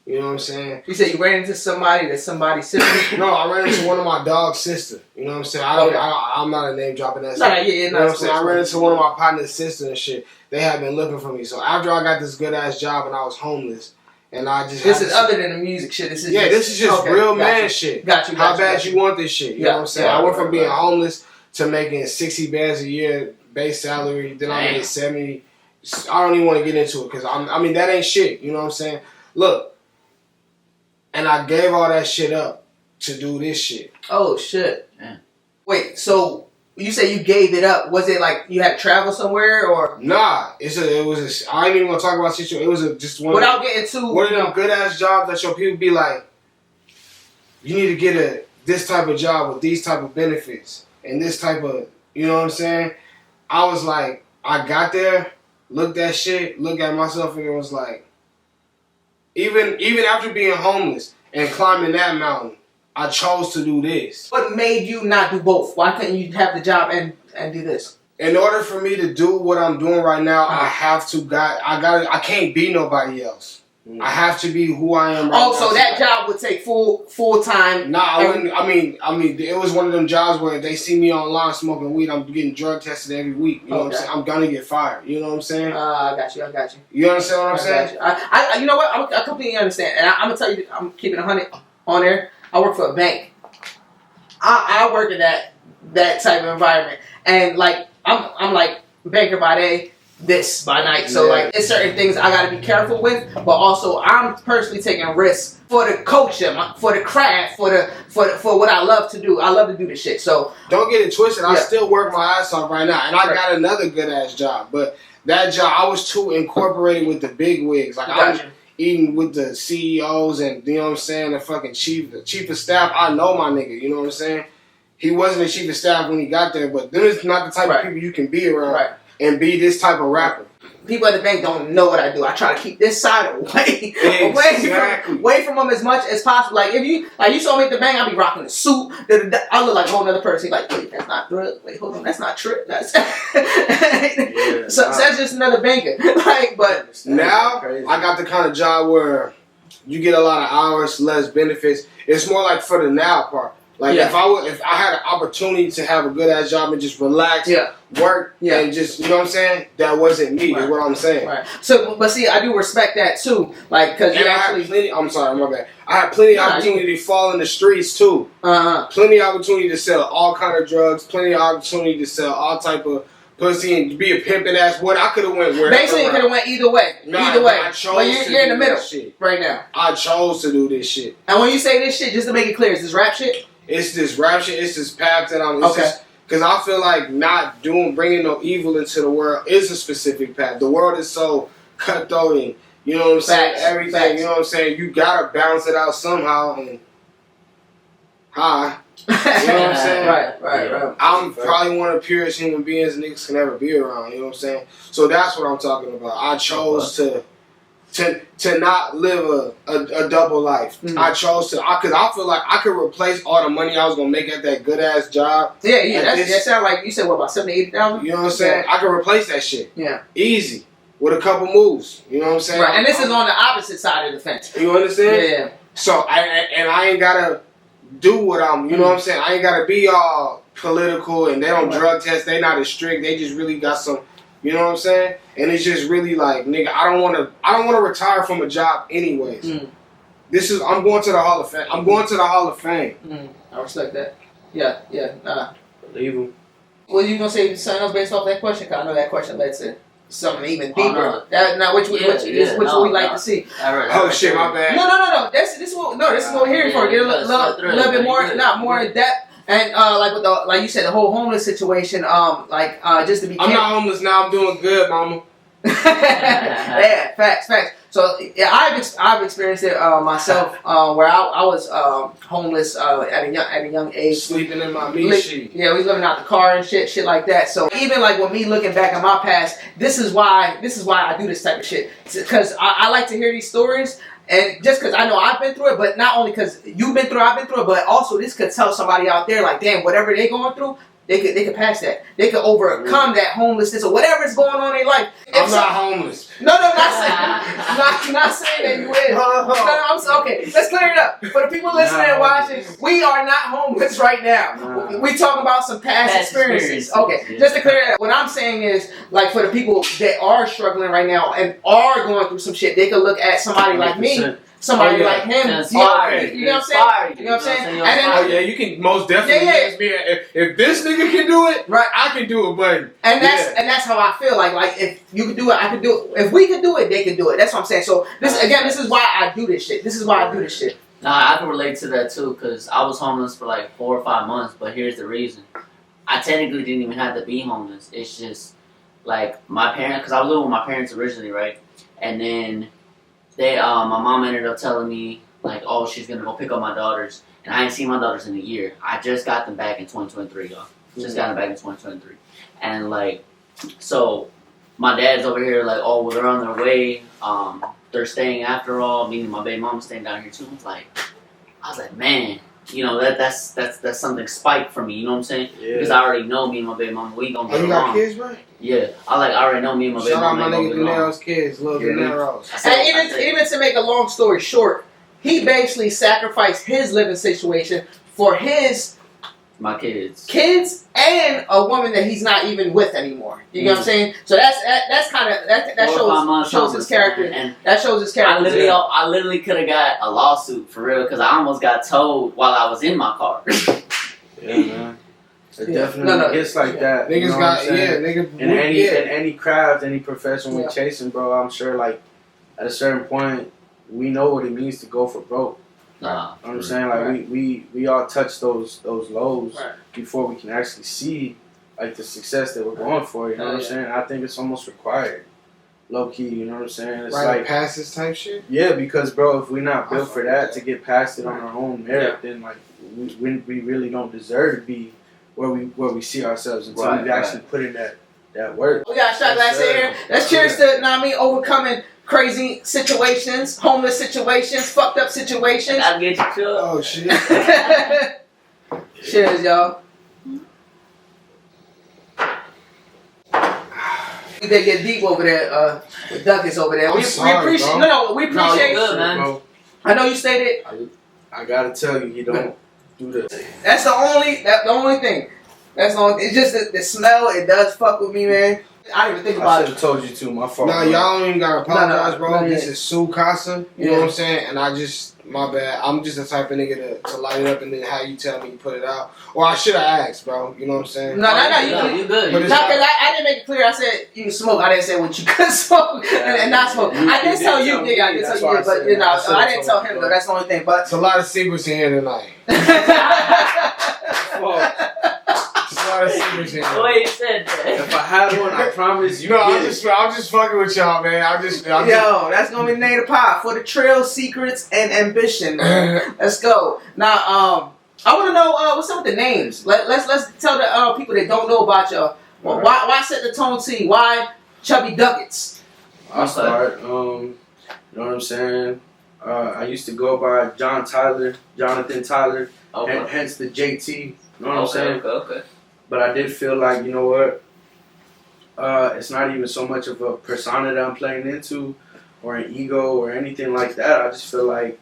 You know what I'm saying? You said you ran into somebody that's somebody's sister? No, I ran into one of my dog's sister. You know what I'm saying? I'm not a name dropping that. You know what I'm saying? I ran into one of my partner's sister and shit. They had been looking for me. So after I got this good ass job and I was homeless, and I just this is other than the music shit. This is just real man shit. Got you. How bad you want this shit? You know what I'm saying? I went from being homeless to making $60 a year base salary. Then I made 70. I don't even want to get into it because that ain't shit. You know what I'm saying? Look. And I gave all that shit up to do this shit. Oh, shit. Yeah. Wait, so you say you gave it up. Was it like you had to travel somewhere or? Nah. I ain't even going to talk about situation. It was just one without getting too. One of them good-ass jobs that your people be like, you need to get this type of job with these type of benefits and this type of, you know what I'm saying? I was like, I got there, looked at shit, looked at myself and it was like, Even after being homeless and climbing that mountain, I chose to do this. What made you not do both? Why couldn't you have the job and do this? In order for me to do what I'm doing right now, I can't be nobody else. I have to be who I am right now. Oh, so that job would take full time. Nah, I wouldn't. I mean, it was one of them jobs where they see me online smoking weed. I'm getting drug tested every week. You know what I'm saying? I'm gonna get fired. You know what I'm saying? I got you. You understand what I'm saying? You know what? I completely understand, and I'm gonna tell you, I'm keeping 100 on there. I work for a bank. I work in that type of environment, and like I'm like banker by day, this by night. So like, there's certain things I gotta be careful with, but also I'm personally taking risks for the culture, for the craft, for what I love to do. I love to do this shit. So don't get it twisted. I still work my ass off right now, and I got another good ass job. But that job, I was too incorporated with the big wigs. Like I was eating with the CEOs and you know what I'm saying, the chief of staff. I know my nigga. You know what I'm saying? He wasn't the chief of staff when he got there, but them is not the type of people you can be around and be this type of rapper. People at the bank don't know what I do. I try to keep this side away from them as much as possible. Like if you saw me at the bank, I'd be rocking a suit. I look like a whole other person. Like, wait, that's not Trill. Wait, hold on, that's not Trill. That's so that's just another banker. Like, but now I got the kind of job where you get a lot of hours, less benefits. It's more like for the now part. Like Yeah. if I had an opportunity to have a good ass job and just relax, work, and just, you know what I'm saying, that wasn't me. Right. Is what I'm saying. Right. So, but see, I do respect that too. Like, because you And I actually. had plenty. I'm sorry, my bad. I had plenty of opportunity to fall in the streets too. Plenty of opportunity to sell all kind of drugs. Plenty of opportunity to sell all type of pussy and be a pimping ass. What I could have went wherever. Basically, it could have went either way. Either way. I chose But you're in the do middle this shit. right now. I chose to do this shit. And when you say this shit, just to make it clear, is this rap shit? It's this rap shit. It's this path that I'm. Okay. Because I feel like not bringing no evil into the world is a specific path. The world is so cutthroat and, you know what I'm saying? Facts. Everything, Facts. you know what I'm saying? You gotta balance it out somehow. And you know what I'm saying? Right. I'm probably one of the purest human beings niggas can ever be around. You know what I'm saying? So that's what I'm talking about. I chose to not live a double life. Mm-hmm. I chose to, because I feel like I could replace all the money I was gonna make at that good ass job. Yeah. That sound like you said. What about 70,000-80,000? You know what I'm saying? I could replace that shit. Yeah. Easy with a couple moves. You know what I'm saying? Right. And this is on the opposite side of the fence. You understand? Yeah. So I ain't gotta do what I'm. You know what I'm saying? I ain't gotta be all political and they don't drug test. They not as strict. They just really got some. You know what I'm saying? And it's just really like, nigga, I don't want to retire from a job anyways. I'm going to the Hall of Fame. I'm going to the Hall of Fame. I respect that. Yeah. Believe him. Well, you gonna say something else based off that question? Cause I know that question led to something even deeper. No. Now, which we like to see. Oh shit, my bad. No. This is what we're here for. Get a little bit more, more in depth. And like you said, the whole homeless situation. Just to be. I'm not homeless now. I'm doing good, mama. Yeah, facts. So yeah, I've experienced it myself, where I was homeless at a young age, sleeping in my meat sheet. Yeah, we was living out the car and shit like that. So even like with me looking back at my past, this is why I do this type of shit, because I like to hear these stories. And just because I know I've been through it, but not only because you've been through it, I've been through it, but also this could tell somebody out there, like, damn, whatever they going through, they could pass that. They could overcome that homelessness or whatever is going on in their life. I'm not homeless. No, not saying, not saying that you is. No, okay, let's clear it up. For the people listening and watching, we are not homeless right now. We talking about some past experiences. Okay, just to clear it up. What I'm saying is, like, for the people that are struggling right now and are going through some shit, they could look at somebody like me. Somebody like him, you know what I'm saying? You know what I'm saying? And then, you can most definitely. If this nigga can do it, right, I can do it, buddy. And that's how I feel. Like if you can do it, I can do it. If we can do it, they can do it. That's what I'm saying. So this is why I do this shit. Nah, I can relate to that too, because I was homeless for like 4 or 5 months. But here's the reason: I technically didn't even have to be homeless. It's just like my parents, because I was living with my parents originally, right? And then my mom ended up telling me, like, oh, she's gonna go pick up my daughters, and I ain't seen my daughters in a year. I just got them back in 2023, y'all. Just got them back in 2023, and like, so my dad's over here like, oh, well, they're on their way. They're staying after all. Meaning my baby mom's staying down here too. I was like, man, you know that's something spiked for me. You know what I'm saying? Yeah. Because I already know me and my baby mom, we gonna get along. You got kids, bro? Yeah, I already know me and my baby mom. Shout out my nigga Danero's kids, little Danero's. And even to make a long story short, he basically sacrificed his living situation for my kids and a woman that he's not even with anymore. You know what I'm saying? So that shows his character. And that shows his character. I literally could have got a lawsuit for real, because I almost got towed while I was in my car. Yeah, man. It definitely gets like that. Niggas got nigga. In any craft, any profession we're chasing, bro. I'm sure, like, at a certain point, we know what it means to go for broke. You know what I'm saying? Like, we all touch those lows before we can actually see, like, the success that we're going for. You know what I'm saying? I think it's almost required, low key. You know what I'm saying? It's like past this type shit. Yeah, because, bro, if we're not built for that to get past it on our own merit, then like we really don't deserve to be where we see ourselves until we've actually put in that work. We got a shot glass here. Let's cheers to overcoming crazy situations, homeless situations, fucked up situations. I'll get you too. Oh shit. Cheers, y'all. We did get deep over there, with Ducket's over there. We appreciate bro. we appreciate good, man. Bro, I know you stated. I gotta tell you, he don't do the. That's the only thing. That's the only. It's just the smell. It does fuck with me, man. I didn't even think I about should it. have told you to. My fault. Nah, bro. y'all don't even gotta apologize, No, bro. This yeah. is Sue Casa. You know Yeah. what I'm saying? And I just, my bad. I'm just the type of nigga to light it up and then have you tell me to put it out. Or I should have asked, bro. You know what I'm saying? No, You good. But You it's No, good. because I didn't make it clear. I said you can smoke. I didn't say what you could smoke and not smoke. I did tell you, nigga. I did tell That's you, why I but said you that. know, I should've I didn't tell told him you, though. bro. That's the only thing. But It's a lot of secrets in here tonight. It's a lot of secrets in The here. way you said that. If I had one, I promise you. No, get I'm just fucking with y'all, man. I'm just yo, that's gonna be the name of the pod for the Trill, Secrets, and Ambition. Man. Let's go. Now, I want to know what's up with the names. Let's tell the people that don't know about y'all. Well, why set the tone T? Why Chubby Duckets? I'll start. You know what I'm saying? I used to go by Jonathan Tyler, Okay. hence the JT. You know what I'm saying? Okay. But I did feel like, you know what? It's not even so much of a persona that I'm playing into, or an ego, or anything like that. I just feel like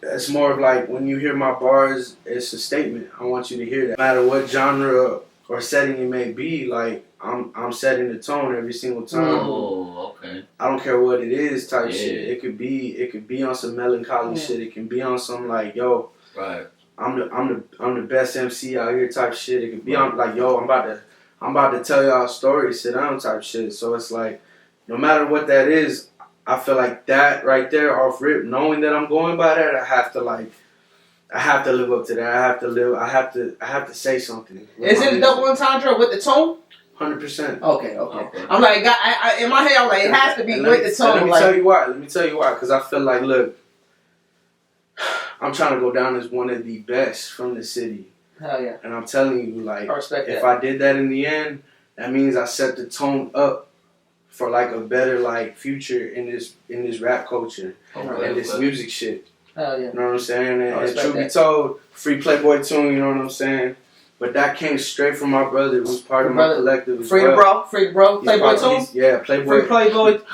it's more of like when you hear my bars, it's a statement. I want you to hear that. No matter what genre or setting it may be, like I'm setting the tone every single time. Oh, okay. I don't care what it is type Yeah. shit. It could be on some melancholy shit. It can be on some like, yo, Right. I'm the best MC out here type shit. It could be on like, yo, I'm about to tell y'all a story, sit down type shit. So it's like, no matter what that is, I feel like that right there off rip, knowing that I'm going by that, I have to live up to that. I have to say something. Is it a double entendre with the tone? 100%. Okay. I'm like, in my head, I'm like, it has to be with the tone. Let me tell you why. Because I feel like, look, I'm trying to go down as one of the best from the city. Hell yeah. And I'm telling you, like, I respect if that. I did that in the end, that means I set the tone up for like a better like future in this rap culture and this music shit. Hell yeah. You know what I'm saying? I And respect truth be that. told, free Playboy tune, you know what I'm saying? But that came straight from my brother, who's part of my collective as Free well. bro, Playboy tune. Yeah, Playboy.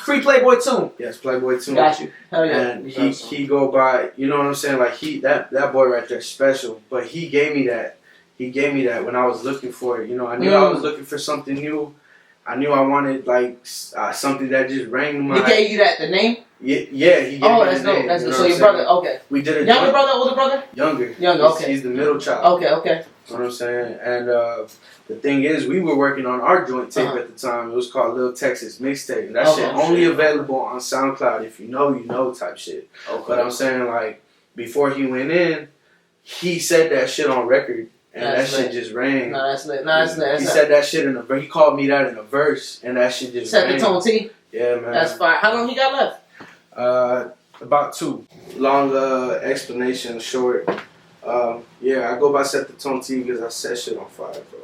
Free Playboy tune. Yes, Playboy tune. Got you. Hell yeah. And he go by, you know what I'm saying? Like that boy right there special. But he gave me that. He gave me that when I was looking for it. You know, I knew I was looking for something new. I knew I wanted like something that just rang to my. He gave you that the name? Yeah, he gave me that's the dope. name. That's you dope. know So what your I'm brother, saying? okay. We did it. Younger brother, older brother? Younger. Okay. He's the middle child. Okay. You know what I'm saying? And the thing is, we were working on our joint tape at the time. It was called Lil Texas Mixtape. And that shit only available on SoundCloud. If you know type shit. Okay. But I'm saying, like, before he went in, he said that shit on record. And That's that shit lit. just rang. No, that's lit. That's He said that shit in a verse. He called me that in a verse. And that shit just Set rang. the tone T. Yeah, man. That's fine. How long he got left? About 2. Long explanation short. Yeah, I go by Set the Tone T because I set shit on fire, bro.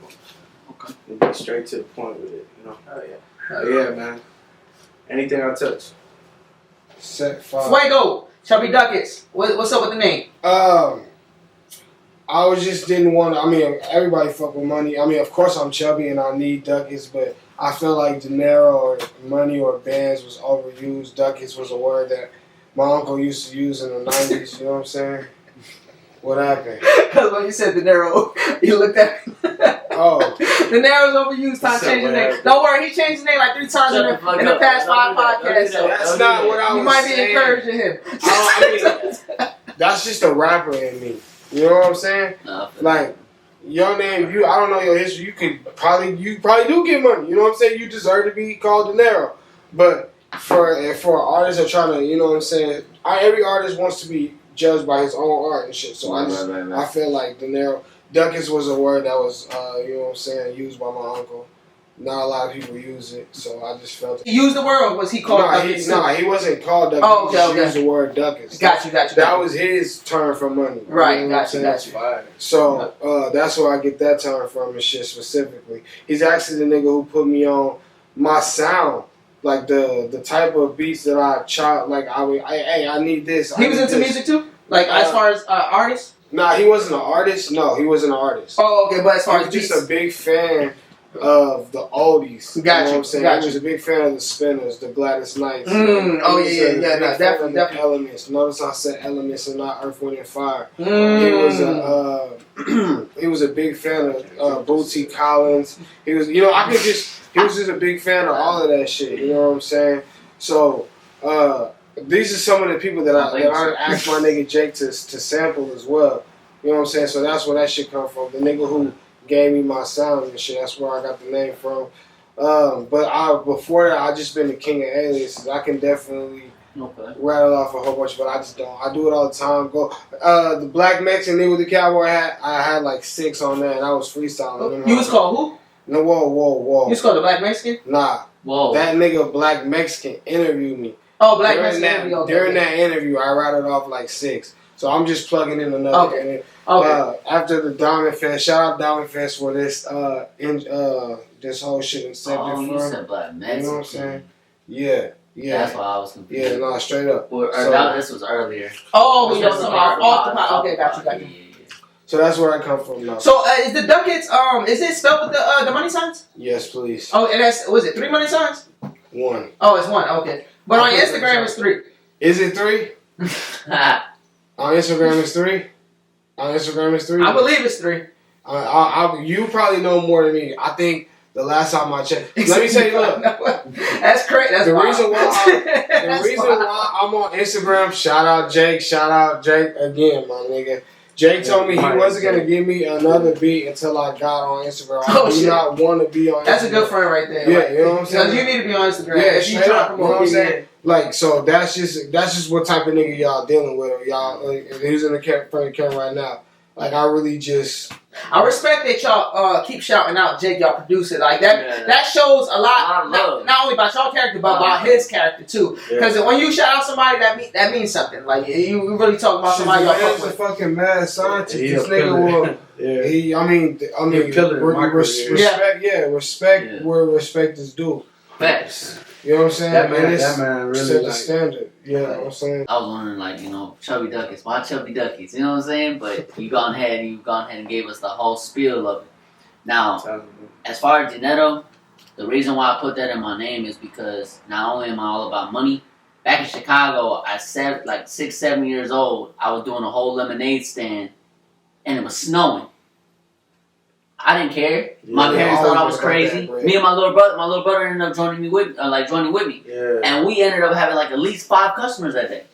Okay. And get straight to the point with it, you know. Oh yeah. But yeah, man. Anything I touch. Set fire. Fuego. Chubby Duckets. What's up with the name? I just didn't want to. I mean, everybody fuck with money. I mean, of course I'm chubby and I need ducats, but I feel like dinero or money or bands was overused. Ducats was a word that my uncle used to use in the 90s. You know what I'm saying? What happened? Because when you said De Niro, you looked at me. Oh. De Niro's overused time changing his name. Don't worry, he changed his name like 3 times in the past 5 podcasts. So That's not what I was you might be saying. encouraging him. I mean, that's just a rapper in me. You know what I'm saying? No, Like, your name, I don't know your history. You probably do get money. You know what I'm saying? You deserve to be called De Niro. But for artists that are trying to, you know what I'm saying? Every artist wants to be judged by his own art and shit. So I feel like De Niro, Duckets was a word that was, you know what I'm saying, used by my uncle. Not a lot of people use it, so I just felt it. He used the word, or was he called Duckets? He wasn't called Duckets. Oh, okay, he just okay. used the word Duckets. Got you. That was his term for money. Right, You know what I'm got saying? you. Fire. So that's where I get that term from and shit specifically. He's actually the nigga who put me on my sound, like the type of beats that I chop. Like I need this. He was into music too, like as far as artists. Nah, he wasn't an artist. No, he wasn't an artist. Oh, okay, but as far He as was just beats, a big fan of the oldies. boogies. Got you know you, what I'm saying? got He was a big fan of the Spinners, the Gladys Knights. Oh He yeah, was a yeah, big no, fan definitely, of the definitely. Elements. Notice I said Elements and not Earth, Wind, and Fire. He was he was a big fan of Bootsy Collins. He was, he was just a big fan of all of that shit. You know what I'm saying? So, these are some of the people that I asked my nigga Jake to sample as well. You know what I'm saying? So that's where that shit come from. The nigga who gave me my sound and shit. That's where I got the name from. But before that, I just been the king of aliases. I can definitely rattle off a whole bunch, but I just don't. I do it all the time. The Black Mexican nigga with the cowboy hat. I had like 6 on there, and I was freestyling. You was called who? No, whoa. You was called the Black Mexican? Nah. Whoa. That nigga Black Mexican interviewed me. Oh, Black Mexican. During that interview, I rattled off like 6. So I'm just plugging in another. Okay. After the Diamond Fest, shout out Diamond Fest for this this whole shit incepted from. You said Black Mexican. You know what I'm saying? Yeah. That's why I was confused. Yeah, no, straight up. This was earlier. Oh, we know something off the pot. Okay, got you. So that's where I come from now. So is the Duckets is it spelled with the money signs? Yes, please. Oh, and was it 3 money signs? 1. Oh, it's 1. Okay, but on Instagram it's 3. Is it 3? On Instagram it's 3. I believe it's 3. You probably know more than me. I think the last time I checked. Let me tell you, look. That's crazy. That's the wild. reason why I'm on Instagram. Shout out Jake again, my nigga. Jake told me he wasn't gonna give me another beat until I got on Instagram. I do not want to be on Instagram. That's a good friend right there. Yeah, you know what I'm saying? Because you need to be on Instagram. Yeah, if you try to promote, you know what I'm saying? Like, so that's just what type of nigga y'all dealing with. Y'all, who's in the front of the camera right now. Like, I really just... I respect that y'all keep shouting out Jake, y'all produce it. Like, that shows a lot, not only about y'all character, but about his character, too. Because when you shout out somebody, that means something. Like, you really talk about somebody y'all fuck with. He's a fucking mad scientist. This nigga will... Respect where respect is due. Facts. You know what I'm saying? That man really set the standard. You know what I'm saying? I was wondering, Chubby Duckets. Why Chubby Duckets? You know what I'm saying? But you gone ahead and gave us the whole spiel of it. Now, as far as Janetto, the reason why I put that in my name is because not only am I all about money, back in Chicago, I said like 6, 7 years old, I was doing a whole lemonade stand, and it was snowing. I didn't care. My parents thought I was crazy. Me and my little brother ended up joining with me. Yeah. And we ended up having like at least 5 customers that day.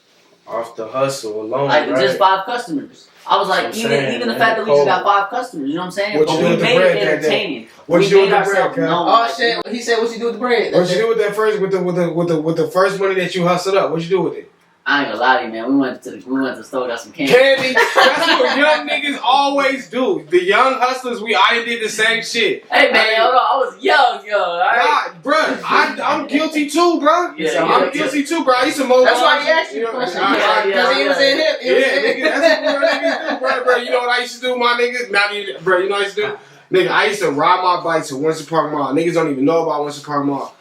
Off the hustle alone, just 5 customers. I was like, even the fact that we just got 5 customers, you know what I'm saying? But we made it entertaining. What you do with the bread, Oh shit! He said, "What you do with the bread?" What you do with that first with the first money that you hustled up? What you do with it? I ain't gonna lie to you, man. We went to the store, got some candy. Candy. That's what young niggas always do. The young hustlers, I did the same shit. Hey man, hold on. I was young. Alright? Nah, bruh, I'm guilty too, bruh. I'm guilty too, bruh. I used to mow. That's why he asked you the question. Because he was in him. Nigga, that's what real niggas do, bruh. You know what I used to do, my nigga? Bruh, you know what I used to do? Nigga, I used to ride my bike to Winston Park Mall. Niggas don't even know about Winston Park Mall.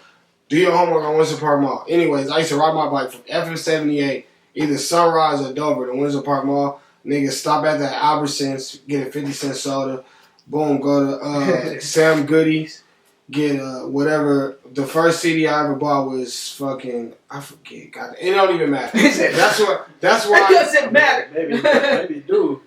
Do your homework on Winston Park Mall. Anyways, I used to ride my bike from FM78, either Sunrise or Dover to Windsor Park Mall. Nigga, stop at the Albertsons, get a 50-cent soda. Boom, go to Sam Goodies, get whatever. The first CD I ever bought was fucking, I forget. God, it don't even matter. That's why. It doesn't matter. Maybe it do.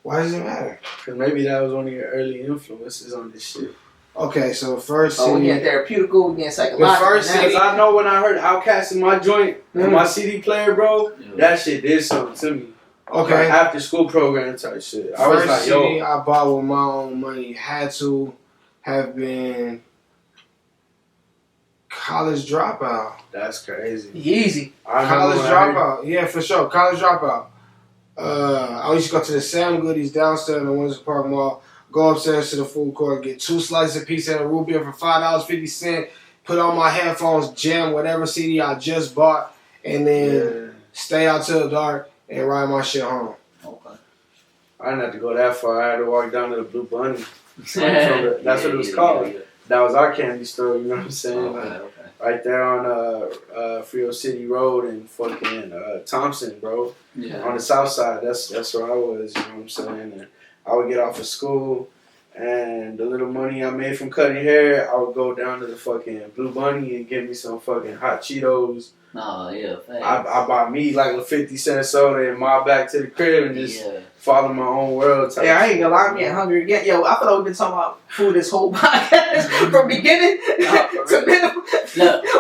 Why does it matter? Because maybe that was one of your early influences on this shit. Okay, so the first CD. We getting therapeutical, we getting psychological. The first CD. I know when I heard Outkast in my joint, on my CD player, bro, that shit did something to me. Okay. Like after school program type shit. I was like, yo. CD I bought with my own money had to have been College Dropout. That's crazy. Easy. College Dropout. Yeah, for sure. College Dropout. I used to go to the Sam Goodies downstairs in Windsor Park Mall. Go upstairs to the food court, get 2 slices of pizza and a root beer for $5.50. Put on my headphones, jam whatever CD I just bought, and then stay out till dark and ride my shit home. Okay. I didn't have to go that far. I had to walk down to the Blue Bunny. That's what it was called. Yeah. That was our candy store. You know what I'm saying? Okay. Right there on Frio City Road and fucking Thompson, bro. Yeah. On the south side. That's where I was. You know what I'm saying? And I would get off of school, And the little money I made from cutting hair, I would go down to the fucking Blue Bunny and get me some fucking hot Cheetos. Oh, yeah, thanks. I buy me like a 50-cent soda and mob back to the crib and just follow my own world. Type I ain't gonna lie, I'm getting hungry again. Yo, I feel like we've been talking about food this whole podcast from beginning to middle.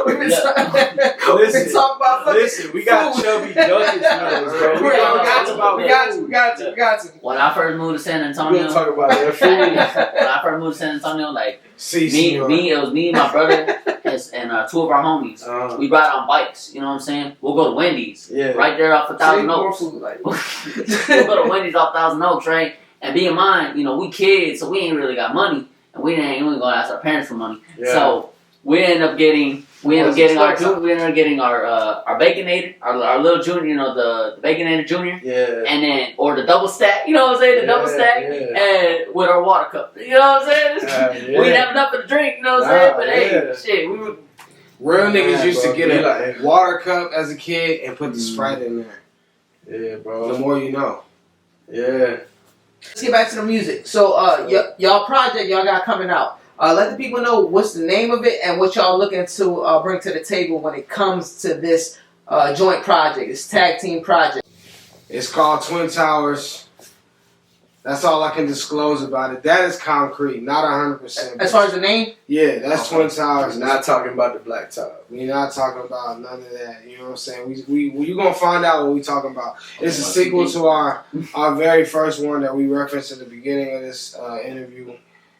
We've been talking about food. Listen, we got Chubby Ducket smells, bro. We got to. When I first moved to San We're Antonio, gonna talk about that food. when I first moved to San Antonio, like it was me, my brother, and two of our homies. We ride on bikes. You know what I'm saying? We'll go to Wendy's, right there off 1,000 Oaks. We'll go to Wendy's off 1,000 Oaks, right? And be in mind, you know, we kids, so we ain't really got money, and we ain't even gonna ask our parents for money. Yeah. So we end up getting our Baconator, our little junior, you know, the Baconator Junior. Yeah. And then, or the double stack, you know what I'm saying? The double stack. Yeah. And with our water cup. You know what I'm saying? We didn't have enough to drink, you know what I'm saying? But hey, shit, we were. Real niggas used to get a water cup as a kid and put the Sprite in there. Yeah, bro. The more you know. Yeah. Let's get back to the music. So, y'all project y'all got coming out. Let the people know what's the name of it and what y'all looking to bring to the table when it comes to this joint project, this tag team project. It's called Twin Towers. That's all I can disclose about it. That is concrete, not 100%. As far as the name? Yeah, that's Twin Towers. We're not talking about the black top. We're not talking about none of that. You know what I'm saying? You're going to find out what we're talking about. It's a sequel to our very first one that we referenced at the beginning of this interview.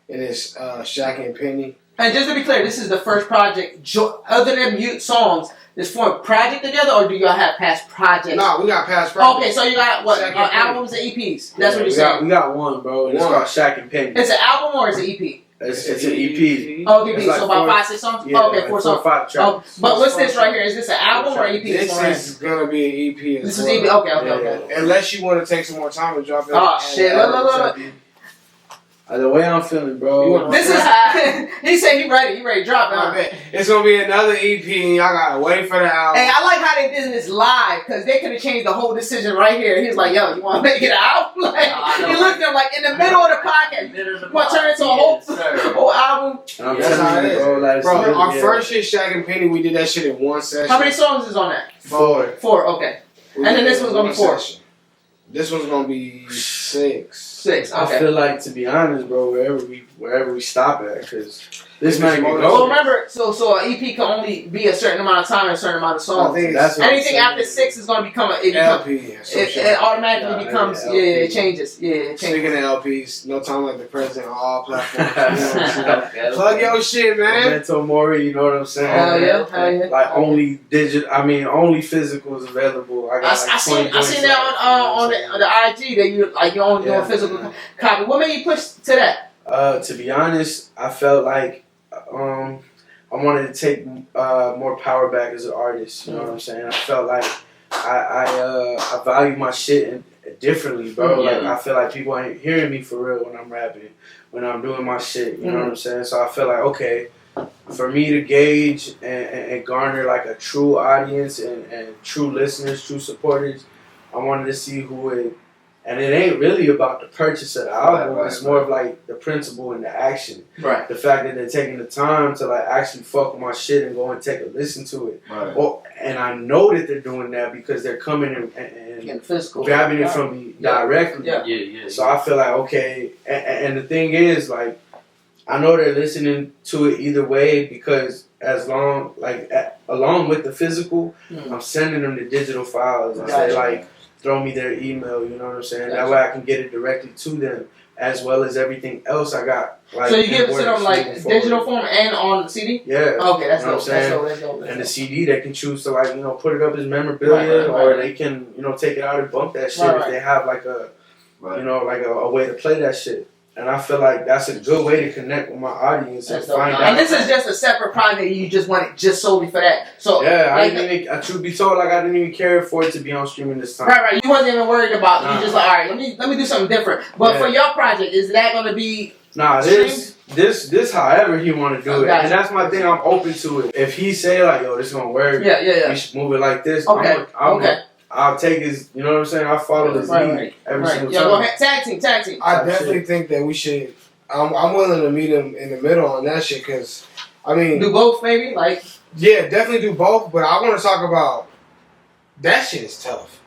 And it's Shaq and Penny. And just to be clear, this is the first project, other than mute songs, this form project together, or do y'all have past projects? No, we got past projects. Okay, so you got what, albums and EPs? That's what you're saying? We got one, bro. It's called Shaq and Penny. It's an album or is it EP? It's an EP. Oh, EP. So about 5-6 songs? Yeah, okay, 4 songs. 5 tracks. Oh, but what's this right here? Is this an album or EP? This is going to be an EP. This is EP? Okay. Unless you want to take some more time and drop it. Oh, shit. Look. The way I'm feeling, bro. This is. He said he ready. He ready to drop it. It's gonna be another EP, and y'all gotta wait for the album. Hey, I like how they did this live because they could have changed the whole decision right here. He was like, "Yo, you want to make it out?" Like he looked at him like in the middle of the podcast. You want to turn it into a whole album? That's how it is, bro. Our first shit, Shaq and Penny, we did that shit in one session. How many songs is on that? 4. 4. Okay. And then this one's gonna be 4. This one's gonna be 6. 6. Okay. I feel like, to be honest, bro, wherever we stop at, because this man can go. Well, remember, so an EP can only be a certain amount of time and a certain amount of songs. Anything after 6 is going to become an LP. It automatically becomes, it changes. Yeah, it changes. Speaking of LPs, no time like the present on all platforms. Plug your shit, man. Memento Mori, you know what I'm saying? Hell yeah. Like only only physical is available. I seen that on the IG that you only doing physical copy. What made you push to that? To be honest, I felt like I wanted to take more power back as an artist. You know what I'm saying? I felt like I value my shit differently, bro. Like I feel like people ain't hearing me for real when I'm rapping, when I'm doing my shit. You know what I'm saying? So I feel like, okay, for me to gauge and garner like a true audience and true listeners, true supporters, I wanted to see who would. And it ain't really about the purchase of the album. It's more of like the principle and the action. Right. The fact that they're taking the time to like actually fuck with my shit and go and take a listen to it. Right. Well, and I know that they're doing that because they're coming and grabbing it from me directly. Yeah. So I feel like, okay. And the thing is, like, I know they're listening to it either way because along with the physical, I'm sending them the digital files. I say like, throw me their email, you know what I'm saying? That way I can get it directly to them, as well as everything else I got. Like, so you give it to them like digital form and on CD? Yeah. Okay, that's what I'm saying. And the CD, they can choose to like, put it up as memorabilia, or they can, take it out and bump that shit if they have like a, like a way to play that shit. And I feel like that's a good way to connect with my audience and find out. And this is just a separate project. You just want it just solely for that. So yeah, I truth be told, like I didn't even care for it to be on streaming this time. Right. You wasn't even worried about it. You just like, all right, let me do something different. But for your project, is that going to be? Nah, this however he want to do it, and that's my thing. I'm open to it. If he say like, yo, this is gonna work. Yeah. We should move it like this. Okay. I'll take his, you know what I'm saying? I'll follow his lead every single time. Go ahead. Tag team. I definitely think that we should I'm willing to meet him in the middle on that shit because, I mean, Do both, maybe? Like, yeah, definitely do both. But I want to talk about that shit is tough.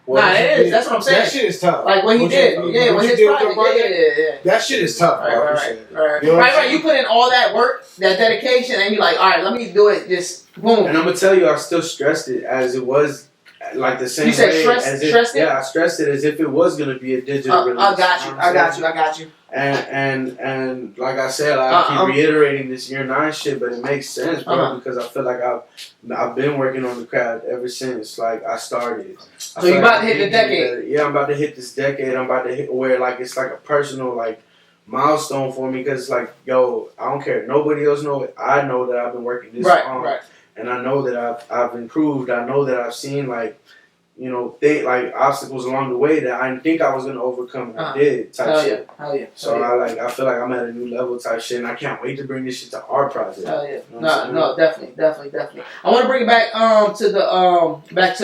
nah, it is. That's what I'm saying. That shit is tough. Like what he did. Yeah, what with you his did with your project. Yeah. That shit is tough, bro. Right. You know what I'm Right. saying? You put in all that work, that dedication, and you're like, all right, let me do it. Just boom. And I'm gonna tell you, I still stressed it as it was, like the same You said way stressed it? Yeah, I stressed it as if it was gonna be a digital release. I got you. know what I'm saying? I got you. And like I said, I keep reiterating this year 9 shit, but it makes sense, bro, because I feel like I've been working on the craft ever since like I started. So you about to hit the decade? Yeah, I'm about to hit this decade. I'm about to hit where like it's like a personal like milestone for me because it's like, yo, I don't care. Nobody else know it. I know that I've been working this long, Right. and I know that I've improved. I know that I've seen like, you know, like obstacles along the way that I didn't think I was gonna overcome. And I did type shit. Hell yeah. So I feel like I'm at a new level type shit, and I can't wait to bring this shit to our project. Hell yeah. You know No, definitely. I want to bring it back to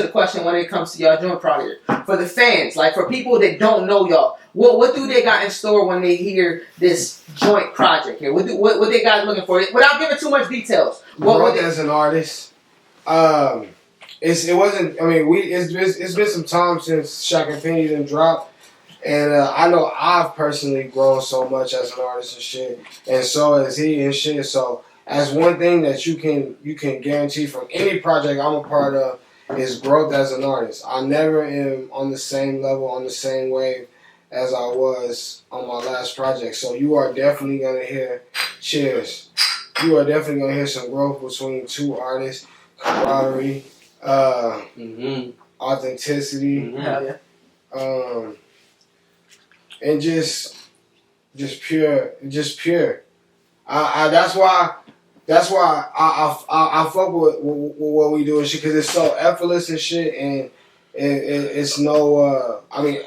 the question when it comes to y'all joint project for the fans, like for people that don't know y'all. What do they got in store when they hear this joint project here? What they got looking for? Without giving too much details. Growth as an artist. It wasn't. I mean, it's been some time since Shaq and Penny didn't drop, and I know I've personally grown so much as an artist and shit, and so has he and shit. So, as one thing that you can guarantee from any project I'm a part of is growth as an artist. I never am on the same level, on the same wave as I was on my last project. So you are definitely gonna hear cheers. You are definitely gonna hear some growth between two artists, camaraderie. Authenticity, Hell yeah. And just pure. That's why I fuck with what we do and shit because it's so effortless and shit, and it's no. I mean,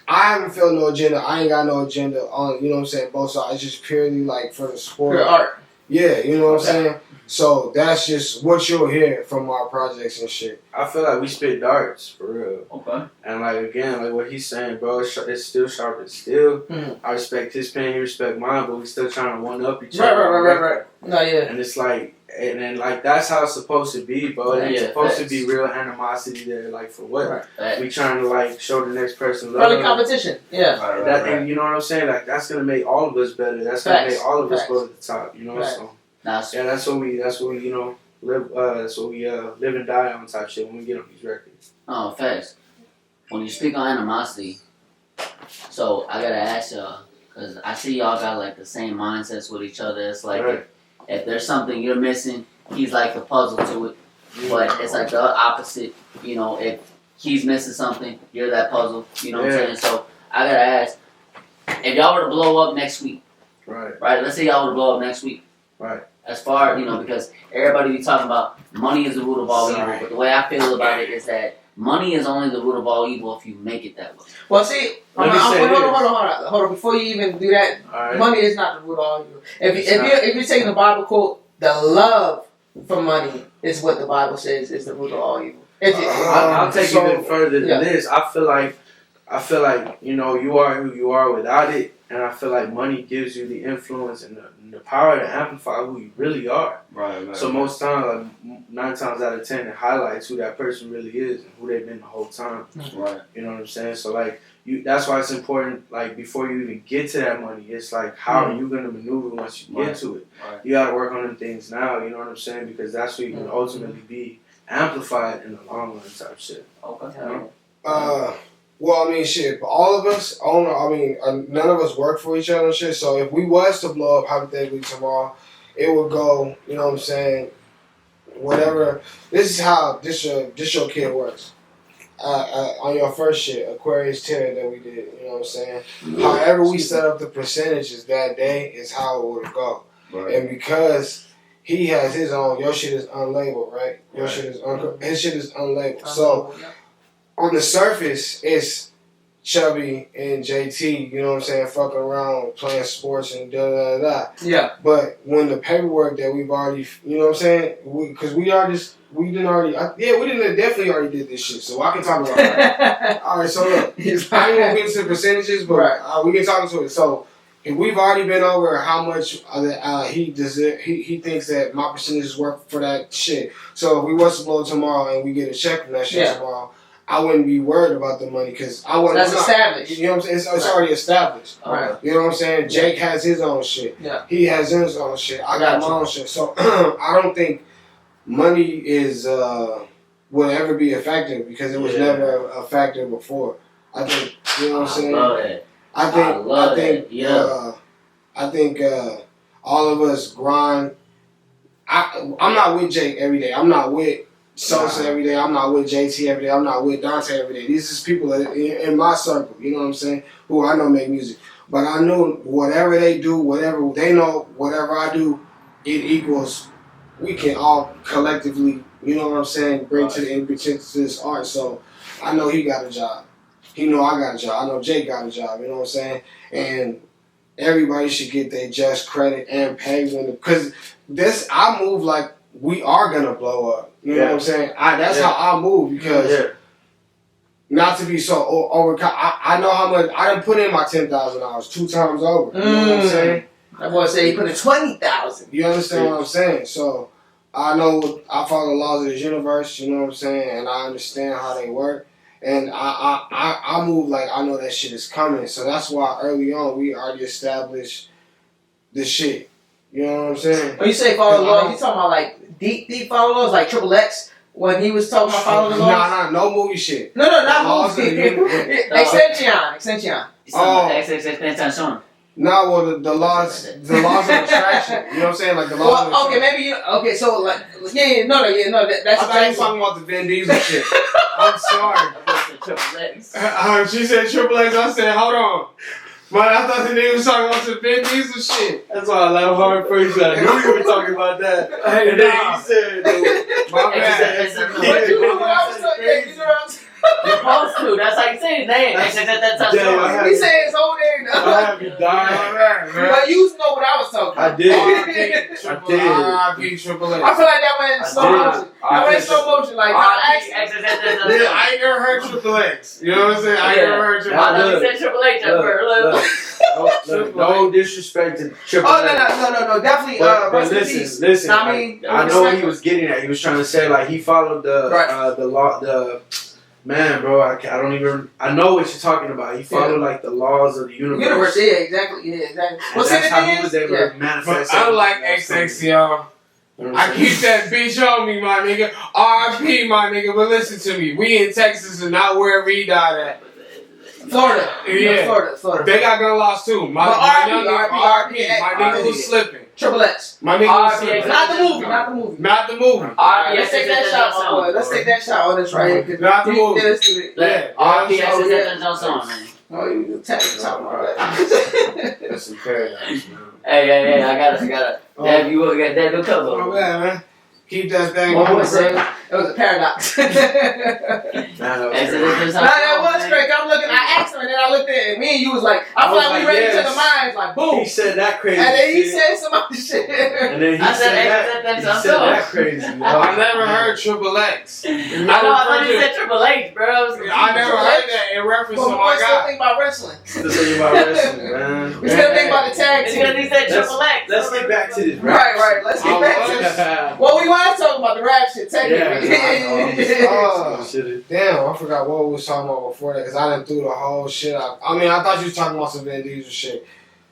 I haven't felt no agenda. I ain't got no agenda on. You know what I'm saying? Both sides. It's just purely like for the sport. Pure art. Yeah, you know what I'm saying? So that's just what you'll hear from our projects and shit. I feel like we spit darts, for real. Okay. And like, again, like what he's saying, bro, it's still sharp as steel. Mm-hmm. I respect his pen, he respect mine, but we still trying to one-up each other. Right. No, yeah. And it's like, and then like, that's how it's supposed to be, bro. It ain't supposed to be real animosity there, like, for what? Right. We trying to like, show the next person love. Probably competition, yeah. Right. And you know what I'm saying? Like, that's going to make all of us better. That's going to make all of us go to the top, you know? Right. So. That's what we you know live. That's what we live and die on type shit when we get on these records. Oh, facts. When you speak on animosity, so I gotta ask y'all because I see y'all got like the same mindsets with each other. It's like if there's something you're missing, he's like the puzzle to it. But it's like the opposite. You know, if he's missing something, you're that puzzle. You know what I'm saying? So I gotta ask, if y'all were to blow up next week, right? Let's say y'all were to blow up next week, right? As far, you know, because everybody be talking about money is the root of all evil, but the way I feel about it is that money is only the root of all evil if you make it that way. Well, see, hold on. Before you even do that, money is not the root of all evil. If you're taking the Bible quote, the love for money is what the Bible says is the root of all evil. I'll take it even further than this. I feel like you know you are who you are without it. And I feel like money gives you the influence and the power to amplify who you really are. Right. So most times, like 9 times out of 10, it highlights who that person really is and who they've been the whole time. Right. You know what I'm saying? So like, that's why it's important. Like before you even get to that money, it's like how are you gonna maneuver once you get to it? Right. You gotta work on them things now. You know what I'm saying? Because that's where you can ultimately be amplified in the long run type shit. Okay. You know? Well, I mean, shit, all of us, none of us work for each other and shit, so if we was to blow up hypothetically tomorrow, it would go, you know what I'm saying, whatever. This is how this your kid works. On your first shit, Aquarius 10 that we did, you know what I'm saying? However we set up the percentages that day is how it would go. Right. And because he has his own, your shit is unlabeled, right? Your shit is his shit is unlabeled. So on the surface, it's Chubby and JT, you know what I'm saying, fucking around, playing sports and da-da-da-da. Yeah. But when the paperwork that we've already, you know what I'm saying, because we definitely already did this shit, so I can talk about it. All right, so look, I ain't gonna get into the percentages, but we can talk into it. So we've already been over how much he thinks that my percentage is worth for that shit. So if we was to blow tomorrow and we get a check from that shit tomorrow, I wouldn't be worried about the money because I wouldn't. That's established. You know what I'm saying? It's already established. Right. You know what I'm saying? Jake has his own shit. Yeah. He has his own shit. I got my own shit. So I don't think money is will ever be a factor because it was never a factor before. I think you know what I'm saying. Love it. I think all of us grind. I'm not with Jake every day. I'm not with Sosa every day. I'm not with JT every day. I'm not with Dante every day. These is people that in my circle, you know what I'm saying, who I know make music. But I know whatever they do, whatever they know, whatever I do, it equals, we can all collectively, you know what I'm saying, bring to this art. So I know he got a job. He know I got a job. I know Jake got a job, you know what I'm saying? And everybody should get their just credit and pay because I move like we are gonna blow up. You know what I'm saying? That's how I move because not to be so over. I know how much I done put in my $10,000 2 times over. You know what I'm saying? That boy said he put in 20,000. You understand what I'm saying? So I know I follow the laws of this universe. You know what I'm saying? And I understand how they work. And I move like I know that shit is coming. So that's why early on we already established this shit. You know what I'm saying? When you say follow the laws, you talking about like deep follow the laws, like Triple X when he was talking about following the laws? No movie shit. No, not movie. Extension. Extension. No, well the laws of attraction. You know what I'm saying? Like the laws. Well, okay, maybe you. Okay, so like that's. I thought you was talking about the Vin Diesel shit. I'm sorry. Triple X. She said Triple X. I said, hold on. But I thought the nigga was talking about some Vin Diesel shit. That's why I laughed hard first. I knew you were talking about that. Hey, and then he said, my bad. But you know what I was talking. You know what I'm saying? You're supposed to. That's how you say his name. Extension. He said his whole name. I have you dying. But you know what I was talking about. I did. R.I.P. Triple X. I feel like that went in slow motion. That went in slow motion. Like, I ain't never heard Triple X. You know what I'm saying? I ain't never heard Triple X. I thought you said Triple H at first. No disrespect to Triple X. No. Definitely. But listen. I know what he was getting at. He was trying to say like he followed the law. Man, bro, I know what you're talking about. He followed like the laws of the universe. Yeah, exactly. Well, that's how he was able to manifest. But unlike XX, y'all, I keep that bitch on me, my nigga. R.I.P. my nigga. But listen to me, we in Texas and not wherever he died at. Florida. Yeah. Florida. They got gun laws too. My young nigga, R.I.P. My nigga was slipping. Triple X. My nigga was slipping. Not the movie. Let's take that shot, my boy. Let's take that shot on this right here. Not the movie. Oh, you talking about that. That's some paradise, man. Hey, I gotta. Dad, you got that good cover. Oh, man, man. Keep that thing What going. was it? It was a paradox. That was great. I'm looking. I asked him, and then I looked at me, and you was like, I feel like we read each other minds, like boom. He said that crazy. And then he said some other shit. And then he said that crazy. I never heard Triple X. I thought you said Triple H, bro. I never heard that in reference to my guy. Think about wrestling. Still thinking about wrestling, man. We still think about the tag team. Because he said Triple X. Let's get back to this. Right. Let's get back to this. Well, we want to talk about the rap shit, technically. Damn, I forgot what we was talking about before that because I done threw the whole shit out. I mean, I thought you was talking about some Vin Diesel shit.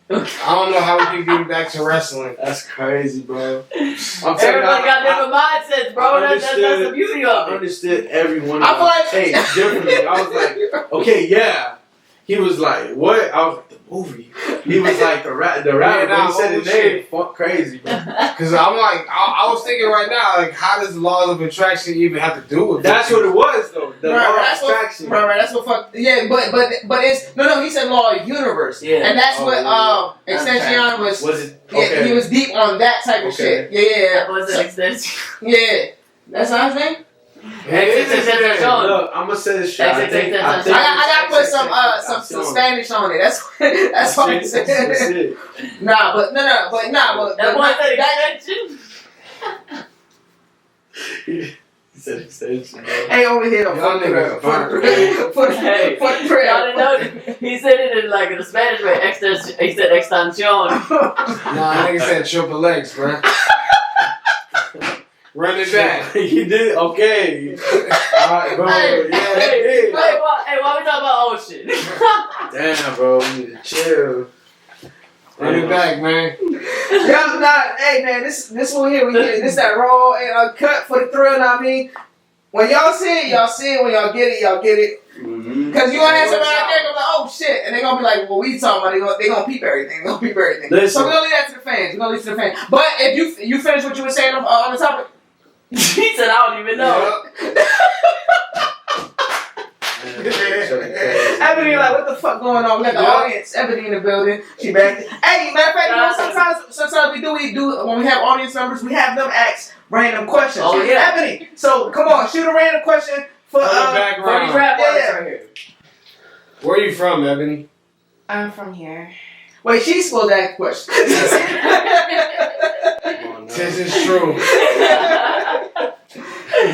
I don't know how we can get back to wrestling. That's crazy, bro. Everybody got different mindsets, bro. That's the beauty of it. I understood everyone. I feel like take differently. I was like, okay, yeah. He was like, what? I was like, the movie. He was like, the rapper. When he said his name, fuck crazy, bro. Because I'm like, I was thinking right now, like, how does the laws of attraction even have to do with That's it? what it was, though. The law of attraction. Right, that's what fuck. Yeah, but it's no. He said law of universe. Yeah, and that's what Extension was. Was it? Okay. Yeah, he was deep on that type of shit. Yeah. That was an extension. Yeah, that's not his name. Look, I'm gonna say this shit. I gotta put some Spanish on it. That's what I'm saying. Nah, but that one said extension. He said extension, bro. Hey, over here Y'all for the niggas burnt. Hey, for the Trill. y'all didn't know. He said it in like in the Spanish way. He said extension. Nah, nigga said triple X, bro. Run it back. You did? Okay. Alright, bro. Hey, Yeah, hey, they did. why we talking about old shit? Damn, bro. We need to chill. Run it back, man. Yeah, nah, hey man, this one here, this that raw and uncut for the Thrill. Know what I mean, when y'all see it, y'all see it. When y'all get it, y'all get it. Mm-hmm. Cause you gonna have somebody out there gonna be like, oh shit, and they gonna be like, well, we talking about they gonna peep everything. They gonna peep everything. Listen. So we gonna leave that to the fans. We gonna leave it to the fans. But if you finish what you were saying on the topic. He said I don't even know. Ebony like, what the fuck going on? We got the audience, Ebony in the building. She back. Hey, matter of fact, you know, sometimes we do when we have audience members, we have them ask random questions. Oh yeah, Ebony. So come on, shoot a random question for for these rap artists right here. Where are you from, Ebony? I'm from here. Wait, she's supposed to ask questions. This is true.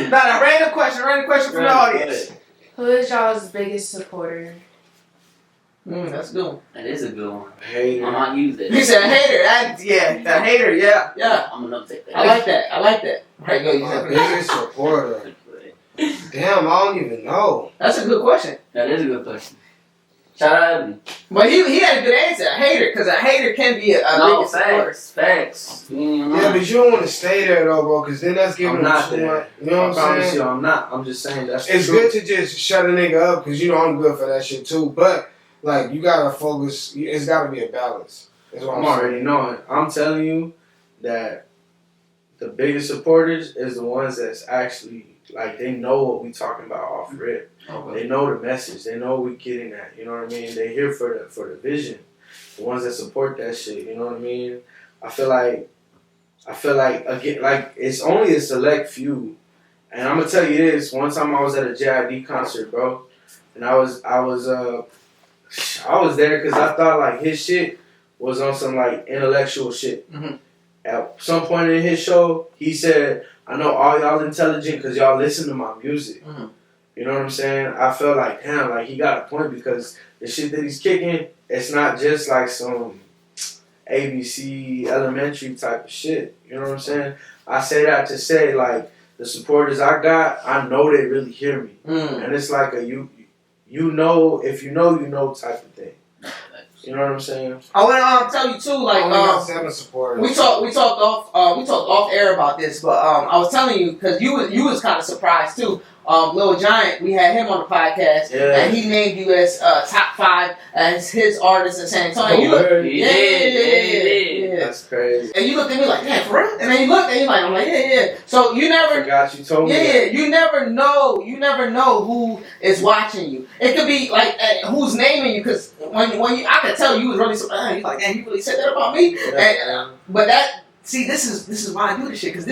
Nah, random question from the audience. Who is y'all's biggest supporter? That's a good one. That is a good one. Hater. I might use it. He said hater. The hater. Yeah. I'm gonna take that. I like that. Right, go. You My said biggest supporter. Damn, I don't even know. that's a good question. That is a good question. Shout out Ebony. But he had a good answer. A hater, because a hater can be a biggest supporter. Facts. Yeah, but you don't want to stay there though, bro, because then that's giving I'm them not too there. much. You know what I I'm promise saying? you, I'm not. I'm just saying that's It's the good truth. to just shut a nigga up, because you know I'm good for that shit too. But like, you gotta focus. It's gotta be a balance. That's what I'm I'm saying. already knowing. I'm telling you that the biggest supporters is the ones that's actually like they know what we talking about off rip. Okay. They know the message. They know what we getting at. You know what I mean? They here for the vision. The ones that support that shit. You know what I mean? I feel like again, like it's only a select few. And I'm gonna tell you this. One time I was at a JID concert, bro, and I was there because I thought like his shit was on some like intellectual shit. Mm-hmm. At some point in his show, he said, "I know all y'all intelligent because y'all listen to my music." Mm-hmm. You know what I'm saying? I felt like, damn, like he got a point because the shit that he's kicking, it's not just like some ABC elementary type of shit. You know what I'm saying? I say that to say like the supporters I got, I know they really hear me, and it's like a you know if you know type of thing. You know what I'm saying? I want to tell you too, like I only got 7 supporters. we talked off air about this, but I was telling you because you was kind of surprised too. Lil Giant, we had him on the podcast, and he named you as top 5 as his artist in San Antonio. You look, yeah. That's crazy. And you looked at me like, damn, for real? And then you looked and you're like, I'm like, yeah. So you I never, forgot you told me. that. you never know who is watching you. It could be like who's naming you, because when you, I could tell you was really surprised. You're like, damn, you really said that about me. Yeah. But that. See, this is why I do this shit, because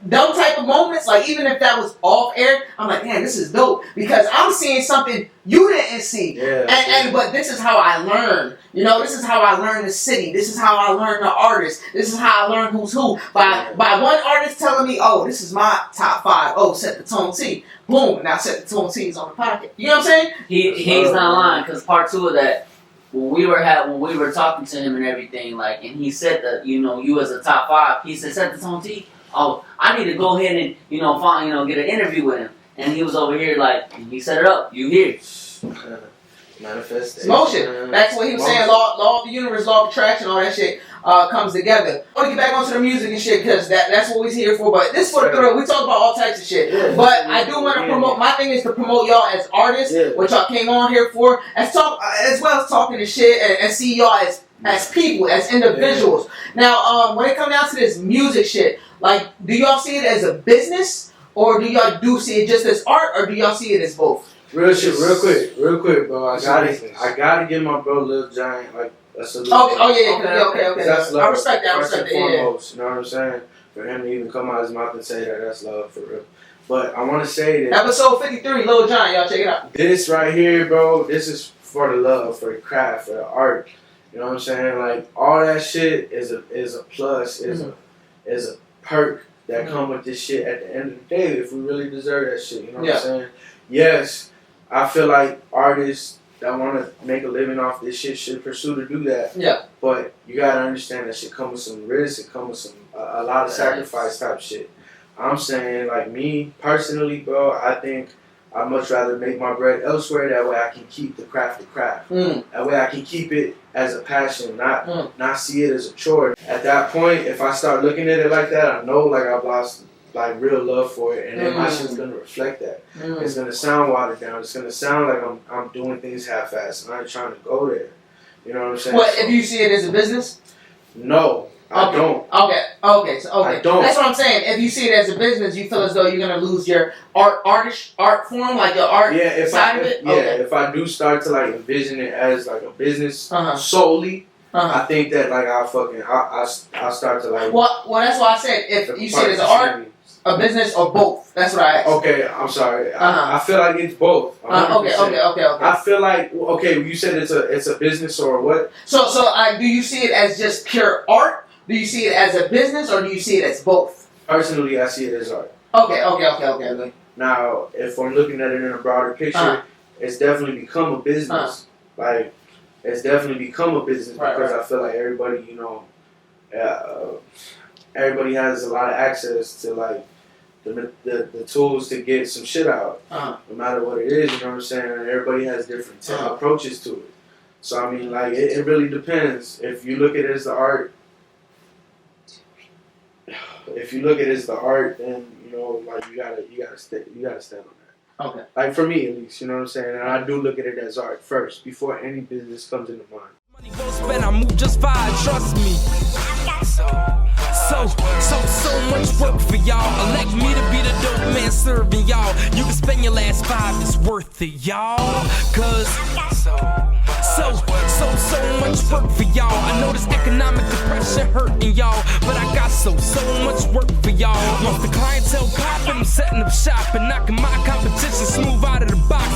those type of moments, like even if that was off air, I'm like, man, this is dope, because I'm seeing something you didn't see, but this is how I learn. You know, this is how I learn the city. This is how I learn the artist. This is how I learn who's who by one artist telling me, oh, this is my top 5. Oh, SETTHETONE-T. Boom, now SETTHETONE-T is on the pocket. You know what I'm saying? He's not lying, because part 2 of that. When we were talking to him and everything, like, and he said that, you as a top 5, he said, SETTHETONE-T, oh, I need to go ahead and, get an interview with him. And he was over here, like, he set it up. You here. Manifestation. Motion. That's what he was saying. Law of the universe, law of attraction, all that shit comes together. I want to get back onto the music and shit, because that's what we're here for. But this for the Thrill. We talk about all types of shit. Yeah. But I do want to promote. My thing is to promote y'all as artists, what y'all came on here for, as well as talking to shit and see y'all as people, as individuals. Now, when it comes down to this music shit, like, do y'all see it as a business, or do y'all see it just as art, or do y'all see it as both? Real shit, real quick, bro. I gotta give my bro Lil Giant like a salute. Okay. That's love. I respect that. First and foremost, you know what I'm saying? For him to even come out his mouth and say that's love for real. But I want to say that episode 53, Lil Giant, y'all check it out. This right here, bro. This is for the love, for the craft, for the art. You know what I'm saying? Like all that shit is a plus, is a perk that come with this shit at the end of the day if we really deserve that shit. You know what Yeah. I'm saying? Yes, I feel like artists that want to make a living off this shit should pursue to do that. Yeah. But you gotta understand that shit come with some risk. It come with some a lot of sacrifice type shit. I'm saying, like, me personally, bro, I think I'd much rather make my bread elsewhere. That way I can keep the craft the craft. That way I can keep it as a passion, not see it as a chore. At that point, if I start looking at it like that, I know like I've lost like real love for it, and then my shit's gonna reflect that. It's gonna sound watered down. It's gonna sound like I'm doing things half-assed, and I ain't trying to go there. You know what I'm saying? What if you see it as a business? No, I don't. Okay. I don't. That's what I'm saying. If you see it as a business, you feel as though you're gonna lose your art form, like your art side of it. If I do start to like envision it as like a business solely, I think that like I'll start to like. Well, that's why I said if you see it as an art, a business, or both. That's what I asked. Okay, I'm sorry. I feel like it's both. Okay. I feel like you said it's a business or what? So do you see it as just pure art? Do you see it as a business, or do you see it as both? Personally, I see it as art. Okay. Now, if I'm looking at it in a broader picture, it's definitely become a business. Like, it's definitely become a business because I feel like everybody, everybody has a lot of access to like the tools to get some shit out, no matter what it is. You know what I'm saying? Everybody has different approaches to it. So I mean, like it really depends. If you look at it as the art, then like you gotta stand on that. Okay. Like for me at least, you know what I'm saying? And I do look at it as art first before any business comes into mind. Money well spent, I move just fine, trust me. So much work for y'all. Elect me to be the dope man serving y'all. You can spend your last 5, it's worth it, y'all. Cause so much work for y'all. I know this economic depression hurting y'all, but I got so much work for y'all. Once the clientele poppin', I'm setting up shop and knocking my competition smooth out of the box.